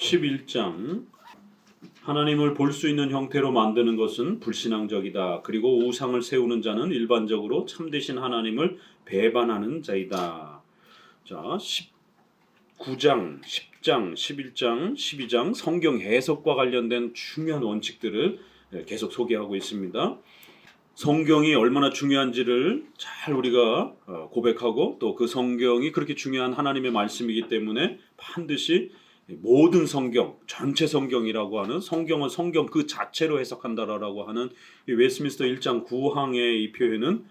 11장 하나님을 볼 수 있는 형태로 만드는 것은 불신앙적이다. 그리고 우상을 세우는 자는 일반적으로 참되신 하나님을 배반하는 자이다. 자, 19장, 10장, 11장, 12장 성경 해석과 관련된 중요한 원칙들을 계속 소개하고 있습니다. 성경이 얼마나 중요한지를 잘 우리가 고백하고 또 그 성경이 그렇게 중요한 하나님의 말씀이기 때문에 반드시 모든 성경, 전체 성경이라고 하는 성경은 성경 그 자체로 해석한다라고 하는 이 웨스트민스터 1장 9항의 이 표현은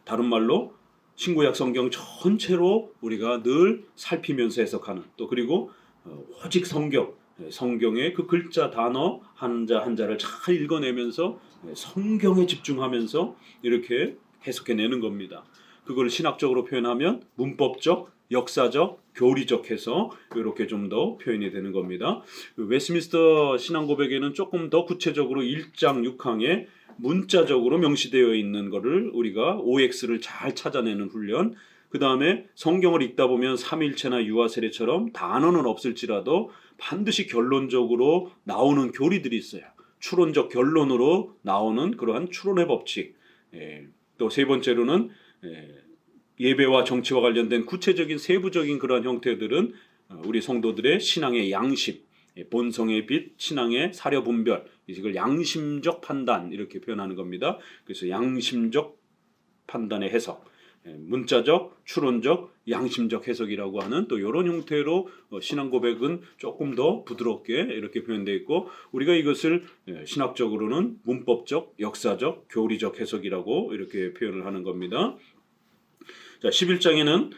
다른 말로 신구약 성경 전체로 우리가 늘 살피면서 해석하는 또 그리고 오직 성경의 그 글자 단어 한자 한자를 잘 읽어내면서 성경에 집중하면서 이렇게 해석해내는 겁니다. 그걸 신학적으로 표현하면 문법적, 역사적, 교리적 해서 이렇게 좀 더 표현이 되는 겁니다. 웨스트민스터 신앙고백에는 조금 더 구체적으로 1장 6항에 문자적으로 명시되어 있는 것을 우리가 OX를 잘 찾아내는 훈련, 그 다음에 성경을 읽다 보면 삼일체나 유아세례처럼 단어는 없을지라도 반드시 결론적으로 나오는 교리들이 있어요. 추론적 결론으로 나오는 그러한 추론의 법칙. 또 세 번째로는 예배와 정치와 관련된 구체적인 세부적인 그러한 형태들은 우리 성도들의 신앙의 양심, 본성의 빛, 신앙의 사려 분별, 이걸 양심적 판단 이렇게 표현하는 겁니다. 그래서 양심적 판단의 해석, 문자적, 추론적, 양심적 해석이라고 하는 또 이런 형태로 신앙 고백은 조금 더 부드럽게 이렇게 표현되어 있고 우리가 이것을 신학적으로는 문법적, 역사적, 교리적 해석이라고 이렇게 표현을 하는 겁니다. 자, 11장에는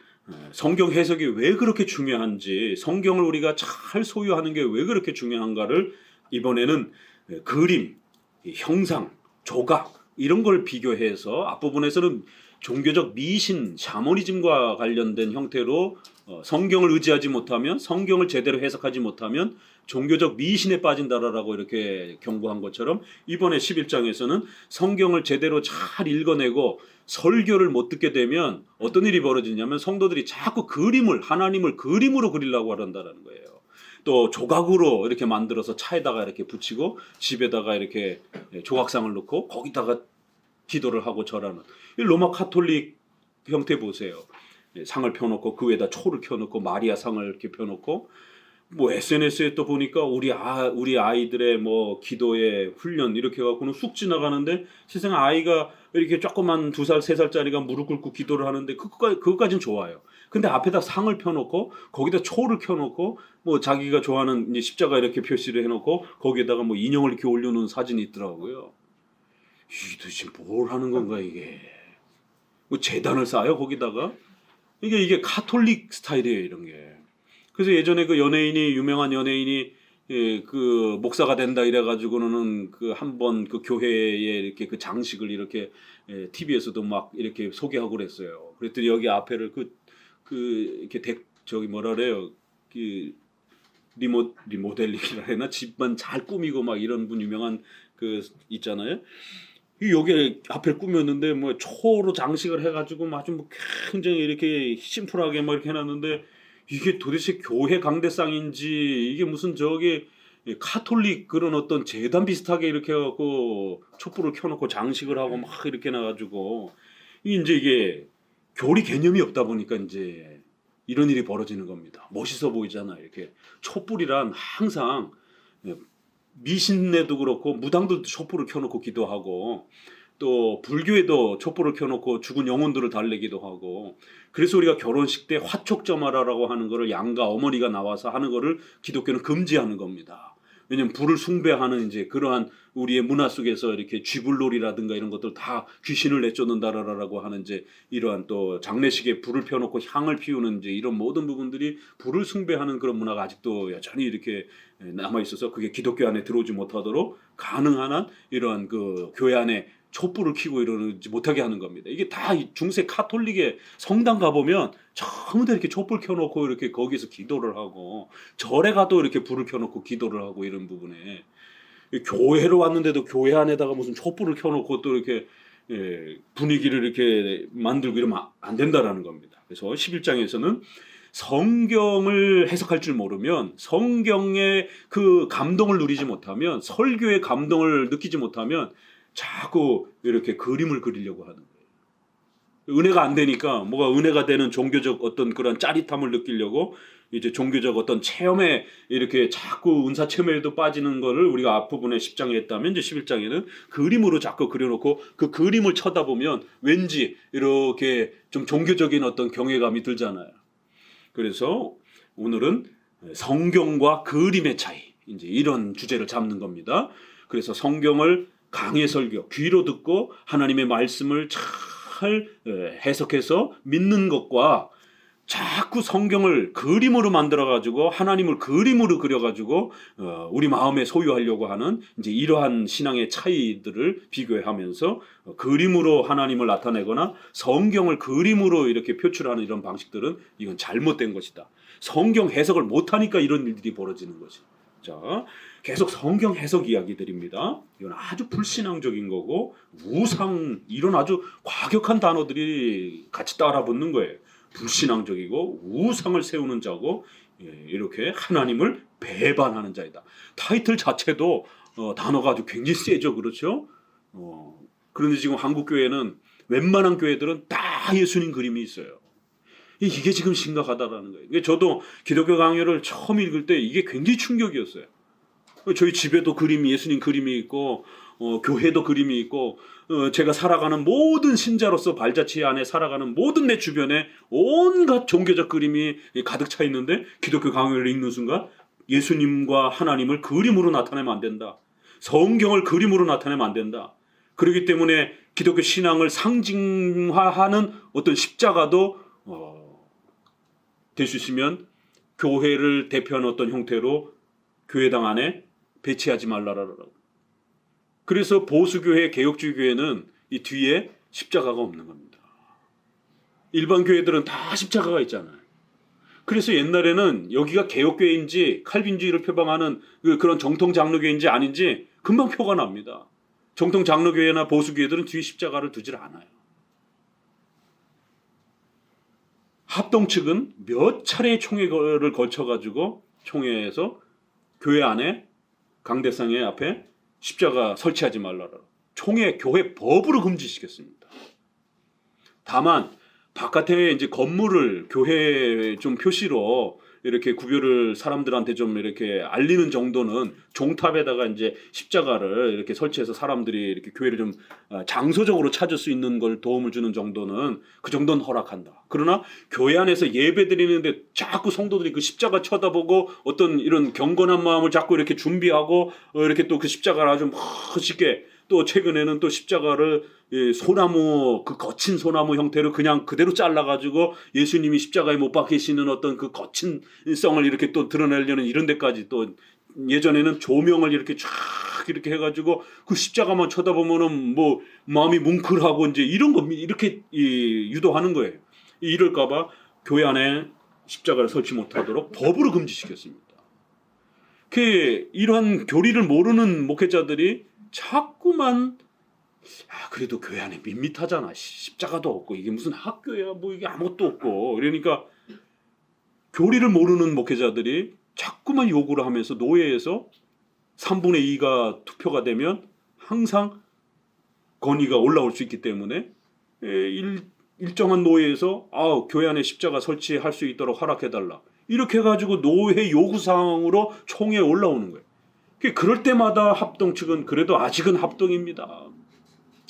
성경 해석이 왜 그렇게 중요한지, 성경을 우리가 잘 소유하는 게 왜 그렇게 중요한가를 이번에는 그림, 형상, 조각 이런 걸 비교해서 앞부분에서는 종교적 미신, 샤머니즘과 관련된 형태로 성경을 의지하지 못하면, 성경을 제대로 해석하지 못하면 종교적 미신에 빠진다라고 이렇게 경고한 것처럼 이번에 11장에서는 성경을 제대로 잘 읽어내고 설교를 못 듣게 되면 어떤 일이 벌어지냐면 성도들이 자꾸 하나님을 그림으로 그리려고 한다는 거예요. 또 조각으로 이렇게 만들어서 차에다가 이렇게 붙이고 집에다가 이렇게 조각상을 놓고 거기다가 기도를 하고 절하는 이 로마 카톨릭 형태 보세요. 상을 펴놓고 그 위에다 초를 켜놓고 마리아 상을 이렇게 펴놓고 뭐 SNS에 또 보니까 우리 아이들의 뭐 기도의 훈련 이렇게 해갖고는 쑥 지나가는데 세상에 아이가 이렇게 조그만 2살 3살짜리가 무릎 꿇고 기도를 하는데 그것까지는 좋아요. 근데 앞에다 상을 펴놓고 거기다 초를 켜놓고 뭐 자기가 좋아하는 이제 십자가 이렇게 표시를 해놓고 거기에다가 뭐 인형을 이렇게 올려놓은 사진이 있더라고요. 이게 도대체 뭘 하는 건가 이게? 뭐 재단을 쌓아요 거기다가? 이게 카톨릭 스타일이에요 이런 게. 그래서 예전에 그 유명한 연예인이 그 목사가 된다 이래가지고는 그 한번 그 교회에 이렇게 그 장식을 이렇게 TV에서도 막 이렇게 소개하고 그랬어요. 그랬더니 여기 앞에를 이렇게 저기 뭐라 그래요? 그 리모델링이라 해나 집만 잘 꾸미고 막 이런 분 유명한 그 있잖아요. 여기 앞에 꾸몄는데 뭐 초로 장식을 해가지고 아주 뭐 굉장히 이렇게 심플하게 뭐 이렇게 해놨는데 이게 도대체 교회 강대상인지 이게 무슨 저기 카톨릭 그런 어떤 재단 비슷하게 이렇게 해갖고 촛불을 켜놓고 장식을 하고 막 이렇게 해놔가지고 이제 이게 교리 개념이 없다 보니까 이제 이런 일이 벌어지는 겁니다. 멋있어 보이잖아 이렇게 촛불이란 항상 미신에도 그렇고 무당들도 촛불을 켜놓고 기도하고 또 불교에도 촛불을 켜놓고 죽은 영혼들을 달래기도 하고 그래서 우리가 결혼식 때 화촉점하라라고 하는 거를 양가 어머니가 나와서 하는 거를 기독교는 금지하는 겁니다. 왜냐면 불을 숭배하는 이제 그러한 우리의 문화 속에서 이렇게 쥐불놀이라든가 이런 것들 다 귀신을 내쫓는다라고 하는 이제 이러한 또 장례식에 불을 펴놓고 향을 피우는 이제 이런 모든 부분들이 불을 숭배하는 그런 문화가 아직도 여전히 이렇게 남아 있어서 그게 기독교 안에 들어오지 못하도록 가능한 한 이러한 그 교회 안에 촛불을 켜고 이러지 못하게 하는 겁니다. 이게 다 중세 카톨릭의 성당 가보면 전부 다 이렇게 촛불 켜놓고 이렇게 거기서 기도를 하고 절에 가도 이렇게 불을 켜놓고 기도를 하고 이런 부분에 교회로 왔는데도 교회 안에다가 무슨 촛불을 켜놓고 또 이렇게 분위기를 이렇게 만들고 이러면 안 된다라는 겁니다. 그래서 11장에서는 성경을 해석할 줄 모르면, 성경의 그 감동을 누리지 못하면, 설교의 감동을 느끼지 못하면 자꾸 이렇게 그림을 그리려고 하는 거예요. 은혜가 안 되니까 뭐가 은혜가 되는 종교적 어떤 그런 짜릿함을 느끼려고 이제 종교적 어떤 체험에 이렇게 자꾸 은사 체험에도 빠지는 거를 우리가 앞부분에 10장에 했다면, 이제 11장에는 그림으로 자꾸 그려놓고 그 그림을 쳐다보면 왠지 이렇게 좀 종교적인 어떤 경외감이 들잖아요. 그래서 오늘은 성경과 그림의 차이, 이제 이런 주제를 잡는 겁니다. 그래서 성경을 강해 설교, 귀로 듣고 하나님의 말씀을 잘 해석해서 믿는 것과 자꾸 성경을 그림으로 만들어가지고 하나님을 그림으로 그려가지고 우리 마음에 소유하려고 하는 이제 이러한 신앙의 차이들을 비교하면서 그림으로 하나님을 나타내거나 성경을 그림으로 이렇게 표출하는 이런 방식들은 이건 잘못된 것이다. 성경 해석을 못하니까 이런 일들이 벌어지는 것이. 자, 계속 성경 해석 이야기들입니다. 이건 아주 불신앙적인 거고 우상, 이런 아주 과격한 단어들이 같이 따라붙는 거예요. 불신앙적이고 우상을 세우는 자고 이렇게 하나님을 배반하는 자이다. 타이틀 자체도 단어가 아주 굉장히 세죠. 그렇죠? 그런데 지금 한국 교회는 웬만한 교회들은 다 예수님 그림이 있어요. 이게 지금 심각하다라는 거예요. 저도 기독교 강요를 처음 읽을 때 이게 굉장히 충격이었어요. 저희 집에도 그림이, 예수님 그림이 있고 교회도 그림이 있고 제가 살아가는 모든 신자로서 발자취 안에 살아가는 모든 내 주변에 온갖 종교적 그림이 가득 차 있는데, 기독교 강요를 읽는 순간 예수님과 하나님을 그림으로 나타내면 안 된다. 성경을 그림으로 나타내면 안 된다. 그렇기 때문에 기독교 신앙을 상징화하는 어떤 십자가도 될 수 있으면 교회를 대표하는 어떤 형태로 교회당 안에 배치하지 말라라고. 그래서 보수교회, 개혁주의 교회는 이 뒤에 십자가가 없는 겁니다. 일반 교회들은 다 십자가가 있잖아요. 그래서 옛날에는 여기가 개혁교회인지 칼빈주의를 표방하는 그런 정통 장로교회인지 아닌지 금방 표가 납니다. 정통 장로교회나 보수교회들은 뒤에 십자가를 두질 않아요. 합동 측은 몇 차례의 총회를 거쳐가지고 총회에서 교회 안에 강대상의 앞에 십자가 설치하지 말라라. 총회 교회 법으로 금지시켰습니다. 다만 바깥에 이제 건물을 교회 좀 표시로 이렇게 구별을 사람들한테 좀 이렇게 알리는 정도는, 종탑에다가 이제 십자가를 이렇게 설치해서 사람들이 이렇게 교회를 좀 장소적으로 찾을 수 있는 걸 도움을 주는 정도는, 그 정도는 허락한다. 그러나 교회 안에서 예배 드리는데 자꾸 성도들이 그 십자가 쳐다보고 어떤 이런 경건한 마음을 자꾸 이렇게 준비하고 이렇게 또 그 십자가를 아주 멋있게, 또 최근에는 또 십자가를 소나무, 그 거친 소나무 형태로 그냥 그대로 잘라가지고 예수님이 십자가에 못 박히시는 어떤 그 거친 성을 이렇게 또 드러내려는 이런 데까지, 또 예전에는 조명을 이렇게 쫙 이렇게 해가지고 그 십자가만 쳐다보면은 뭐 마음이 뭉클하고 이제 이런 거 이렇게 유도하는 거예요. 이럴까봐 교회 안에 십자가를 설치 못하도록 법으로 금지시켰습니다. 이러한 교리를 모르는 목회자들이 자꾸만 그래도 교회 안에 밋밋하잖아. 십자가도 없고 이게 무슨 학교야, 뭐 이게 아무것도 없고. 그러니까 교리를 모르는 목회자들이 자꾸만 요구를 하면서 노예에서 3분의 2가 투표가 되면 항상 건의가 올라올 수 있기 때문에 일정한 노예에서 교회 안에 십자가 설치할 수 있도록 허락해달라. 이렇게 해가지고 노예 요구사항으로 총회에 올라오는 거예요. 그럴 때마다 합동 측은 그래도 아직은 합동입니다.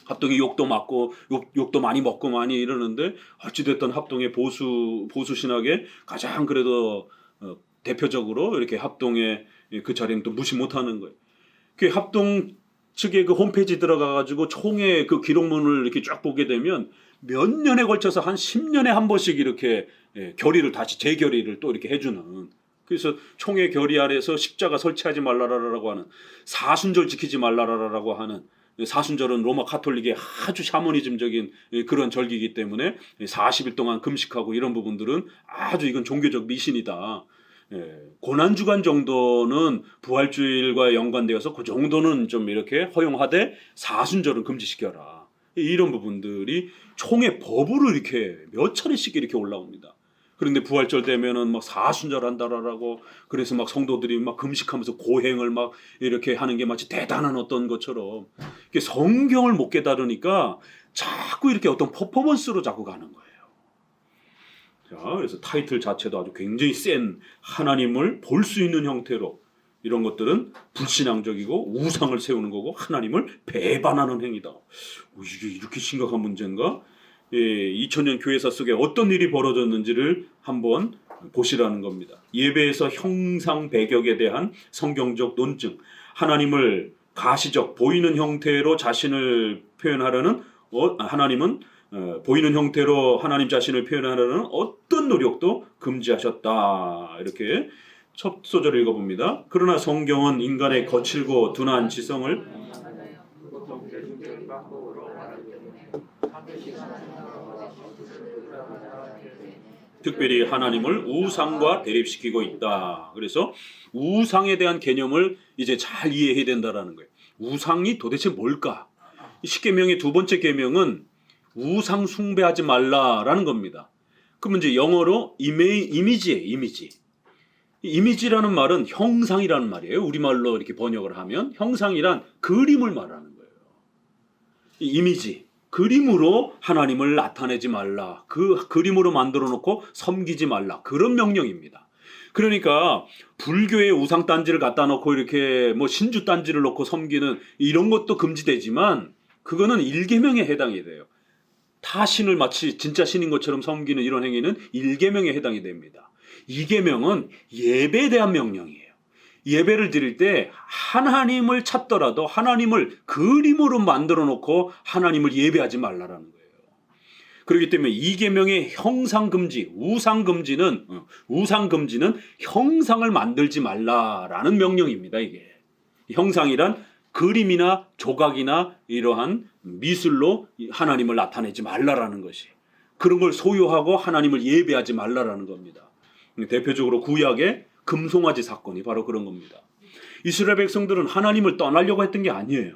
합동이 욕도 맞고 욕도 많이 먹고 많이 이러는데, 어찌됐든 합동의 보수 신학의 가장 그래도 대표적으로 이렇게 합동의 그 자리는 또 무시 못하는 거예요. 합동 측의 그 홈페이지 들어가가지고 총회 그 기록문을 이렇게 쫙 보게 되면 몇 년에 걸쳐서 한 10년에 한 번씩 이렇게 결의를 다시 재결의를 또 이렇게 해주는. 그래서 총회 결의 아래서 십자가 설치하지 말라라라고 하는, 사순절 지키지 말라라라고 하는, 사순절은 로마 카톨릭의 아주 샤머니즘적인 그런 절기이기 때문에 40일 동안 금식하고 이런 부분들은 아주 이건 종교적 미신이다. 고난주간 정도는 부활주일과 연관되어서 그 정도는 좀 이렇게 허용하되 사순절은 금지시켜라. 이런 부분들이 총회 법으로 이렇게 몇 차례씩 이렇게 올라옵니다. 그런데 부활절 되면은 막 사순절한다라고 그래서 막 성도들이 막 금식하면서 고행을 막 이렇게 하는 게 마치 대단한 어떤 것처럼 이게 성경을 못 깨달으니까 자꾸 이렇게 어떤 퍼포먼스로 자꾸 가는 거예요. 자, 그래서 타이틀 자체도 아주 굉장히 센 하나님을 볼 수 있는 형태로 이런 것들은 불신앙적이고 우상을 세우는 거고 하나님을 배반하는 행위다. 이게 이렇게 심각한 문제인가? 2000년 교회사 속에 어떤 일이 벌어졌는지를 한번 보시라는 겁니다. 예배에서 형상 배격에 대한 성경적 논증, 하나님을 가시적 보이는 형태로 자신을 표현하려는 하나님은 보이는 형태로 하나님 자신을 표현하려는 어떤 노력도 금지하셨다. 이렇게 첫 소절을 읽어봅니다. 그러나 성경은 인간의 거칠고 둔한 지성을 특별히 하나님을 우상과 대립시키고 있다. 그래서 우상에 대한 개념을 이제 잘 이해해야 된다라는 거예요. 우상이 도대체 뭘까? 십계명의 두 번째 계명은 우상 숭배하지 말라라는 겁니다. 그러면 이제 영어로 이미지예요. 이미지. 이미지라는 말은 형상이라는 말이에요. 우리말로 이렇게 번역을 하면 형상이란 그림을 말하는 거예요. 이미지. 그림으로 하나님을 나타내지 말라. 그 그림으로 만들어 놓고 섬기지 말라. 그런 명령입니다. 그러니까 불교의 우상 단지를 갖다 놓고 이렇게 뭐 신주 단지를 놓고 섬기는 이런 것도 금지되지만 그거는 일계명에 해당이 돼요. 타 신을 마치 진짜 신인 것처럼 섬기는 이런 행위는 일계명에 해당이 됩니다. 이계명은 예배에 대한 명령이에요. 예배를 드릴 때 하나님을 찾더라도 하나님을 그림으로 만들어 놓고 하나님을 예배하지 말라라는 거예요. 그렇기 때문에 이계명의 형상금지, 우상금지는 형상을 만들지 말라라는 명령입니다. 이게 형상이란 그림이나 조각이나 이러한 미술로 하나님을 나타내지 말라라는 것이, 그런 걸 소유하고 하나님을 예배하지 말라라는 겁니다. 대표적으로 구약의 금송아지 사건이 바로 그런 겁니다. 이스라엘 백성들은 하나님을 떠나려고 했던 게 아니에요.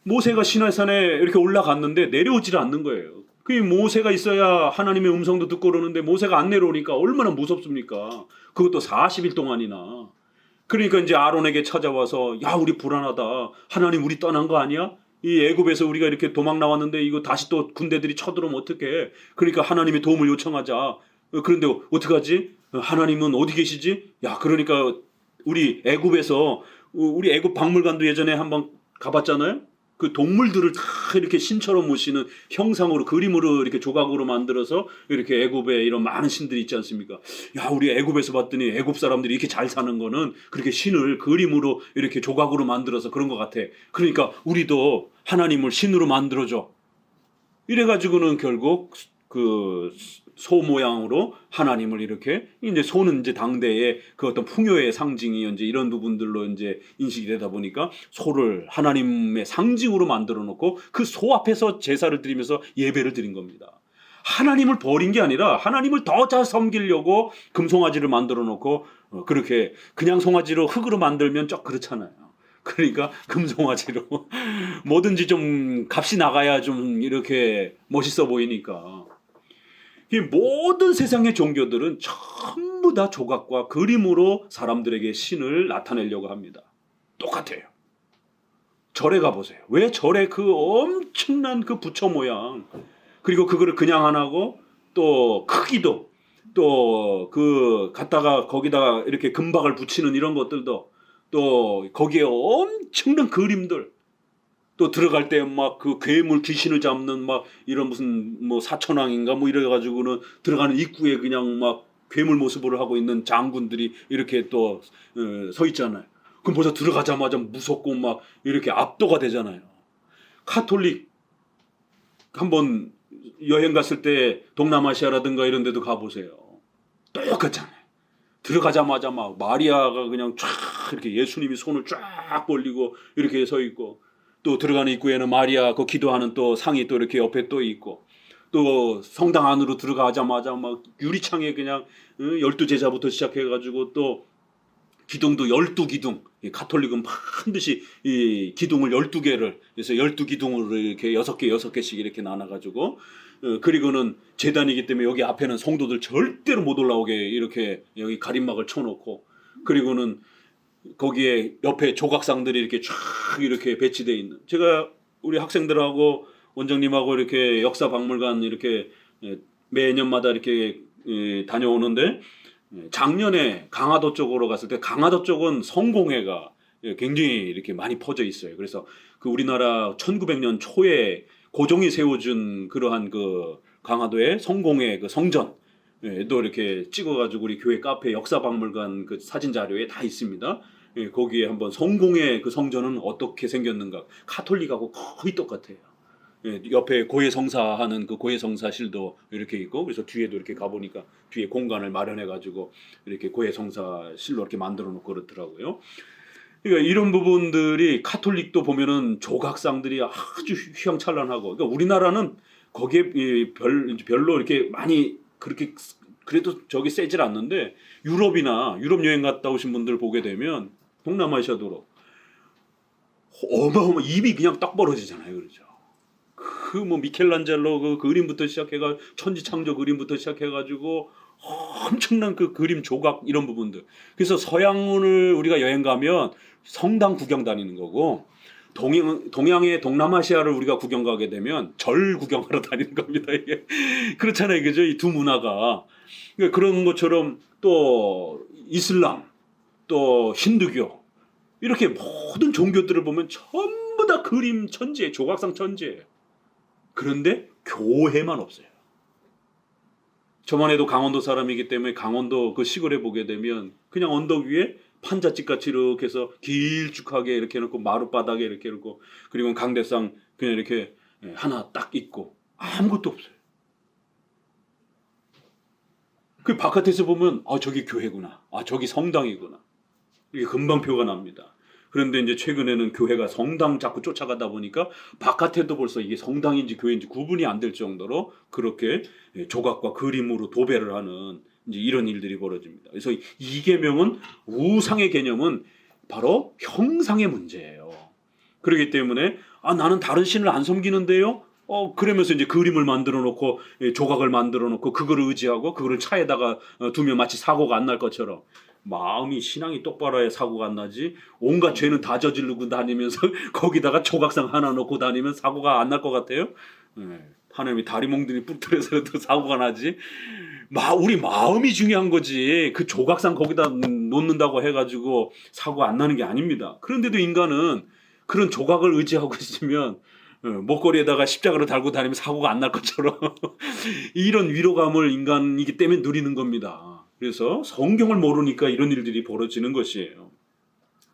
모세가 시내산에 이렇게 올라갔는데 내려오질 않는 거예요. 그 모세가 있어야 하나님의 음성도 듣고 그러는데 모세가 안 내려오니까 얼마나 무섭습니까? 그것도 40일 동안이나. 그러니까 이제 아론에게 찾아와서 야, 우리 불안하다. 하나님 우리 떠난 거 아니야? 이 애굽에서 우리가 이렇게 도망 나왔는데 이거 다시 또 군대들이 쳐들어오면 어떡해? 그러니까 하나님의 도움을 요청하자. 그런데 어떡하지? 하나님은 어디 계시지? 야, 그러니까 우리 애굽에서 우리 애굽 박물관도 예전에 한번 가봤잖아요. 그 동물들을 다 이렇게 신처럼 모시는 형상으로 그림으로 이렇게 조각으로 만들어서 이렇게 애굽에 이런 많은 신들이 있지 않습니까? 야, 우리 애굽에서 봤더니 애굽 사람들이 이렇게 잘 사는 거는 그렇게 신을 그림으로 이렇게 조각으로 만들어서 그런 것 같아. 그러니까 우리도 하나님을 신으로 만들어줘. 이래가지고는 결국 그 소 모양으로 하나님을 이렇게, 이제 소는 이제 당대의 그 어떤 풍요의 상징이 이제 이런 부분들로 이제 인식이 되다 보니까 소를 하나님의 상징으로 만들어 놓고 그 소 앞에서 제사를 드리면서 예배를 드린 겁니다. 하나님을 버린 게 아니라 하나님을 더 잘 섬기려고 금송아지를 만들어 놓고 그렇게 그냥 송아지로 흙으로 만들면 좀 그렇잖아요. 그러니까 금송아지로 뭐든지 좀 값이 나가야 좀 이렇게 멋있어 보이니까. 이 모든 세상의 종교들은 전부 다 조각과 그림으로 사람들에게 신을 나타내려고 합니다. 똑같아요. 절에 가보세요. 왜 절에 그 엄청난 그 부처 모양, 그리고 그거를 그냥 안 하고 또 크기도 또 그 갖다가 거기다가 이렇게 금박을 붙이는 이런 것들도 또 거기에 엄청난 그림들, 또 들어갈 때 막 그 괴물 귀신을 잡는 막 이런 무슨 뭐 사천왕인가 뭐 이래가지고는 들어가는 입구에 그냥 막 괴물 모습으로 하고 있는 장군들이 이렇게 또 서 있잖아요. 그럼 벌써 들어가자마자 무섭고 막 이렇게 압도가 되잖아요. 카톨릭 한번 여행 갔을 때 동남아시아라든가 이런 데도 가보세요. 똑같잖아요. 들어가자마자 막 마리아가 그냥 쫙 이렇게 예수님이 손을 쫙 벌리고 이렇게 서 있고, 또 들어가는 입구에는 마리아 그 기도하는 또 상이 또 이렇게 옆에 또 있고, 또 성당 안으로 들어가자마자 막 유리창에 그냥 12제자부터 시작해가지고 또 기둥도 12기둥. 가톨릭은 반드시 이 기둥을 12개를 그래서 12기둥으로 이렇게 6개씩 이렇게 나눠가지고 그리고는 제단이기 때문에 여기 앞에는 성도들 절대로 못 올라오게 이렇게 여기 가림막을 쳐놓고 그리고는 거기에 옆에 조각상들이 이렇게 쫙 이렇게 배치되어 있는 제가 우리 학생들하고 원장님하고 이렇게 역사박물관 이렇게 매년마다 이렇게 다녀오는데 작년에 강화도 쪽으로 갔을 때 강화도 쪽은 성공회가 굉장히 이렇게 많이 퍼져 있어요. 그래서 그 우리나라 1900년 초에 고종이 세워준 그러한 그 강화도의 성공회 그 성전도 이렇게 찍어가지고 우리 교회 카페 역사박물관 그 사진 자료에 다 있습니다. 거기에 한번 성공회 그 성전은 어떻게 생겼는가 카톨릭하고 거의 똑같아요. 옆에 고해성사하는 그 고해성사실도 이렇게 있고 그래서 뒤에도 이렇게 가보니까 뒤에 공간을 마련해 가지고 이렇게 고해성사실로 이렇게 만들어 놓고 그렇더라고요. 그러니까 이런 부분들이 카톨릭도 보면은 조각상들이 아주 휘황찬란하고 그러니까 우리나라는 거기에 별로 이렇게 많이 그렇게 그래도 저기 세질 않는데 유럽이나 유럽 여행 갔다 오신 분들 보게 되면 동남아시아도 어마어마 입이 그냥 딱 벌어지잖아요. 그렇죠. 그 뭐 미켈란젤로 그 그림부터 시작해가 천지창조 그림부터 시작해가지고 엄청난 그 그림 조각 이런 부분들. 그래서 서양을 우리가 여행 가면 성당 구경 다니는 거고 동양의 동남아시아를 우리가 구경 가게 되면 절 구경하러 다니는 겁니다. 이게 그렇잖아요, 그죠? 이 두 문화가 그러니까 그런 것처럼 또 이슬람 또 힌두교 이렇게 모든 종교들을 보면 전부 다 그림 천지에 조각상 천지예요. 그런데 교회만 없어요. 저만 해도 강원도 사람이기 때문에 강원도 그 시골에 보게 되면 그냥 언덕 위에 판잣집 같이 이렇게 해서 길쭉하게 이렇게 해놓고 마룻바닥에 이렇게 해놓고 그리고 강대상 그냥 이렇게 하나 딱 있고 아무것도 없어요. 그 바깥에서 보면 저기 교회구나. 저기 성당이구나. 이게 금방 표가 납니다. 그런데 이제 최근에는 교회가 성당 자꾸 쫓아가다 보니까 바깥에도 벌써 이게 성당인지 교회인지 구분이 안 될 정도로 그렇게 조각과 그림으로 도배를 하는 이제 이런 일들이 벌어집니다. 그래서 이계명은 우상의 개념은 바로 형상의 문제예요. 그렇기 때문에 나는 다른 신을 안 섬기는데요. 그러면서 이제 그림을 만들어 놓고 조각을 만들어 놓고 그거를 의지하고 그거를 차에다가 두면 마치 사고가 안 날 것처럼 마음이 신앙이 똑바로 해야 사고가 안 나지 온갖 죄는 다 저지르고 다니면서 거기다가 조각상 하나 놓고 다니면 사고가 안 날 것 같아요. 하나님이 다리 몽둥이 부러뜨려서도 사고가 나지. 우리 마음이 중요한 거지. 그 조각상 거기다 놓는다고 해가지고 사고가 안 나는 게 아닙니다. 그런데도 인간은 그런 조각을 의지하고 있으면 목걸이에다가 십자가를 달고 다니면 사고가 안 날 것처럼 이런 위로감을 인간이기 때문에 누리는 겁니다. 그래서 성경을 모르니까 이런 일들이 벌어지는 것이에요.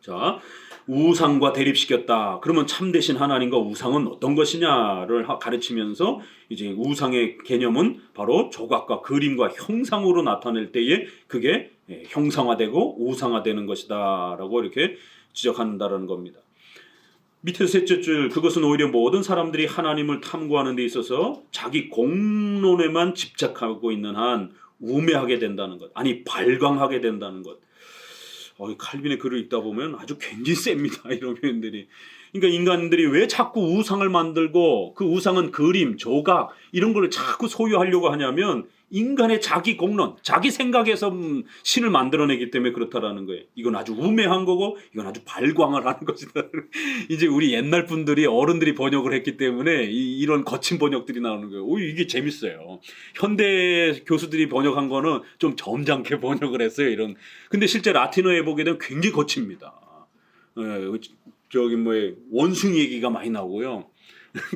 자, 우상과 대립시켰다. 그러면 참되신 하나님과 우상은 어떤 것이냐를 가르치면서 이제 우상의 개념은 바로 조각과 그림과 형상으로 나타낼 때에 그게 형상화되고 우상화되는 것이다라고 이렇게 지적한다라는 겁니다. 밑에 셋째 줄 그것은 오히려 모든 사람들이 하나님을 탐구하는 데 있어서 자기 공론에만 집착하고 있는 한 우매하게 된다는 것. 아니 발광하게 된다는 것. 칼빈의 글을 읽다 보면 아주 굉장히 셉니다. 이런 표현들이. 그러니까 인간들이 왜 자꾸 우상을 만들고 그 우상은 그림, 조각 이런 걸 자꾸 소유하려고 하냐면 인간의 자기 공론, 자기 생각에서 신을 만들어내기 때문에 그렇다라는 거예요. 이건 아주 우매한 거고 이건 아주 발광을 하는 것이다. 이제 우리 옛날 분들이 어른들이 번역을 했기 때문에 이런 거친 번역들이 나오는 거예요. 이게 재밌어요. 현대 교수들이 번역한 거는 좀 점잖게 번역을 했어요. 이런. 근데 실제 라틴어에 보게 되면 굉장히 거칩니다. 원숭이 얘기가 많이 나오고요.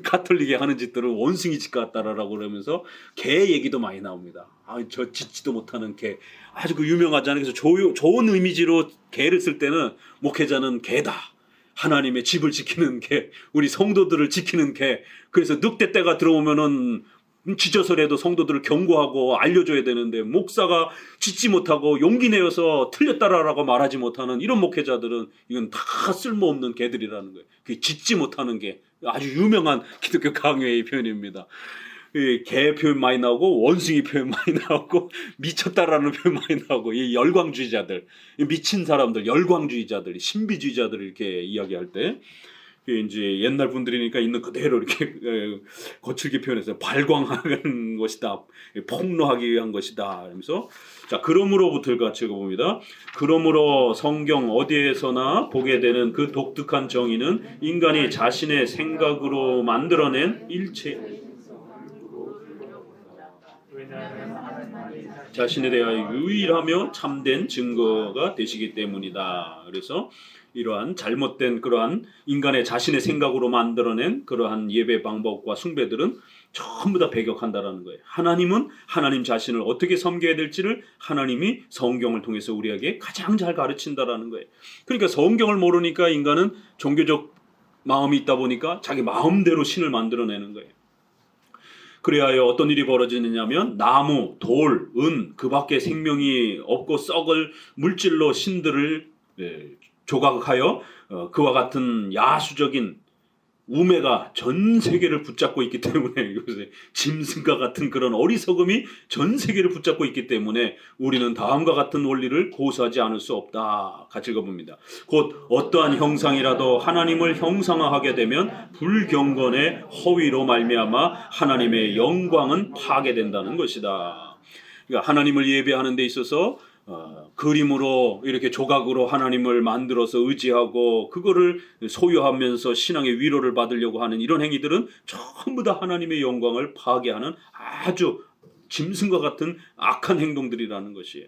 가톨릭이 하는 짓들은 원숭이 짓 같다라고 그러면서 개 얘기도 많이 나옵니다. 저 짓지도 못하는 개. 아주 그 유명하잖아요. 그래서 좋은 이미지로 개를 쓸 때는 목회자는 개다. 하나님의 집을 지키는 개, 우리 성도들을 지키는 개. 그래서 늑대 때가 들어오면은 지저서라도 성도들을 경고하고 알려줘야 되는데 목사가 짓지 못하고 용기 내어서 틀렸다라고 말하지 못하는 이런 목회자들은 이건 다 쓸모없는 개들이라는 거예요. 그 짓지 못하는 개. 아주 유명한 기독교 강요의 표현입니다. 개 표현 많이 나오고 원숭이 표현 많이 나오고 미쳤다라는 표현 많이 나오고 이 열광주의자들, 미친 사람들, 열광주의자들, 신비주의자들 이렇게 이야기할 때 이제 옛날 분들이니까 있는 그대로 이렇게 거칠게 표현해서 발광하는 것이다, 폭로하기 위한 것이다. 그러면서 자, 그러므로부터를 같이 읽어봅니다. 그러므로 성경 어디에서나 보게 되는 그 독특한 정의는 인간이 자신의 생각으로 만들어낸 일체 자신에 대하여 유일하며 참된 증거가 되시기 때문이다. 그래서 이러한 잘못된 그러한 인간의 자신의 생각으로 만들어낸 그러한 예배 방법과 숭배들은 전부 다 배격한다라는 거예요. 하나님은 하나님 자신을 어떻게 섬겨야 될지를 하나님이 성경을 통해서 우리에게 가장 잘 가르친다라는 거예요. 그러니까 성경을 모르니까 인간은 종교적 마음이 있다 보니까 자기 마음대로 신을 만들어내는 거예요. 그래야 어떤 일이 벌어지느냐면 나무, 돌, 은, 그 밖에 생명이 없고 썩을 물질로 신들을 조각하여 그와 같은 야수적인 우매가 전 세계를 붙잡고 있기 때문에 요새 짐승과 같은 그런 어리석음이 전 세계를 붙잡고 있기 때문에 우리는 다음과 같은 원리를 고수하지 않을 수 없다. 같이 읽어봅니다. 곧 어떠한 형상이라도 하나님을 형상화하게 되면 불경건의 허위로 말미암아 하나님의 영광은 파괴된다는 것이다. 그러니까 하나님을 예배하는 데 있어서 그림으로 이렇게 조각으로 하나님을 만들어서 의지하고 그거를 소유하면서 신앙의 위로를 받으려고 하는 이런 행위들은 전부 다 하나님의 영광을 파괴하는 아주 짐승과 같은 악한 행동들이라는 것이에요.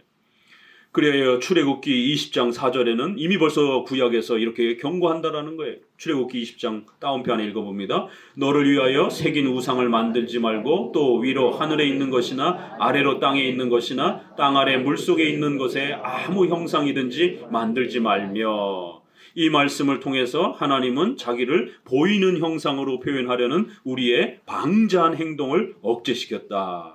그래야 출애굽기 20장 4절에는 이미 벌써 구약에서 이렇게 경고한다라는 거예요. 출애굽기 20장 다운편에 읽어봅니다. 너를 위하여 새긴 우상을 만들지 말고 또 위로 하늘에 있는 것이나 아래로 땅에 있는 것이나 땅 아래 물속에 있는 것에 아무 형상이든지 만들지 말며. 이 말씀을 통해서 하나님은 자기를 보이는 형상으로 표현하려는 우리의 방자한 행동을 억제시켰다.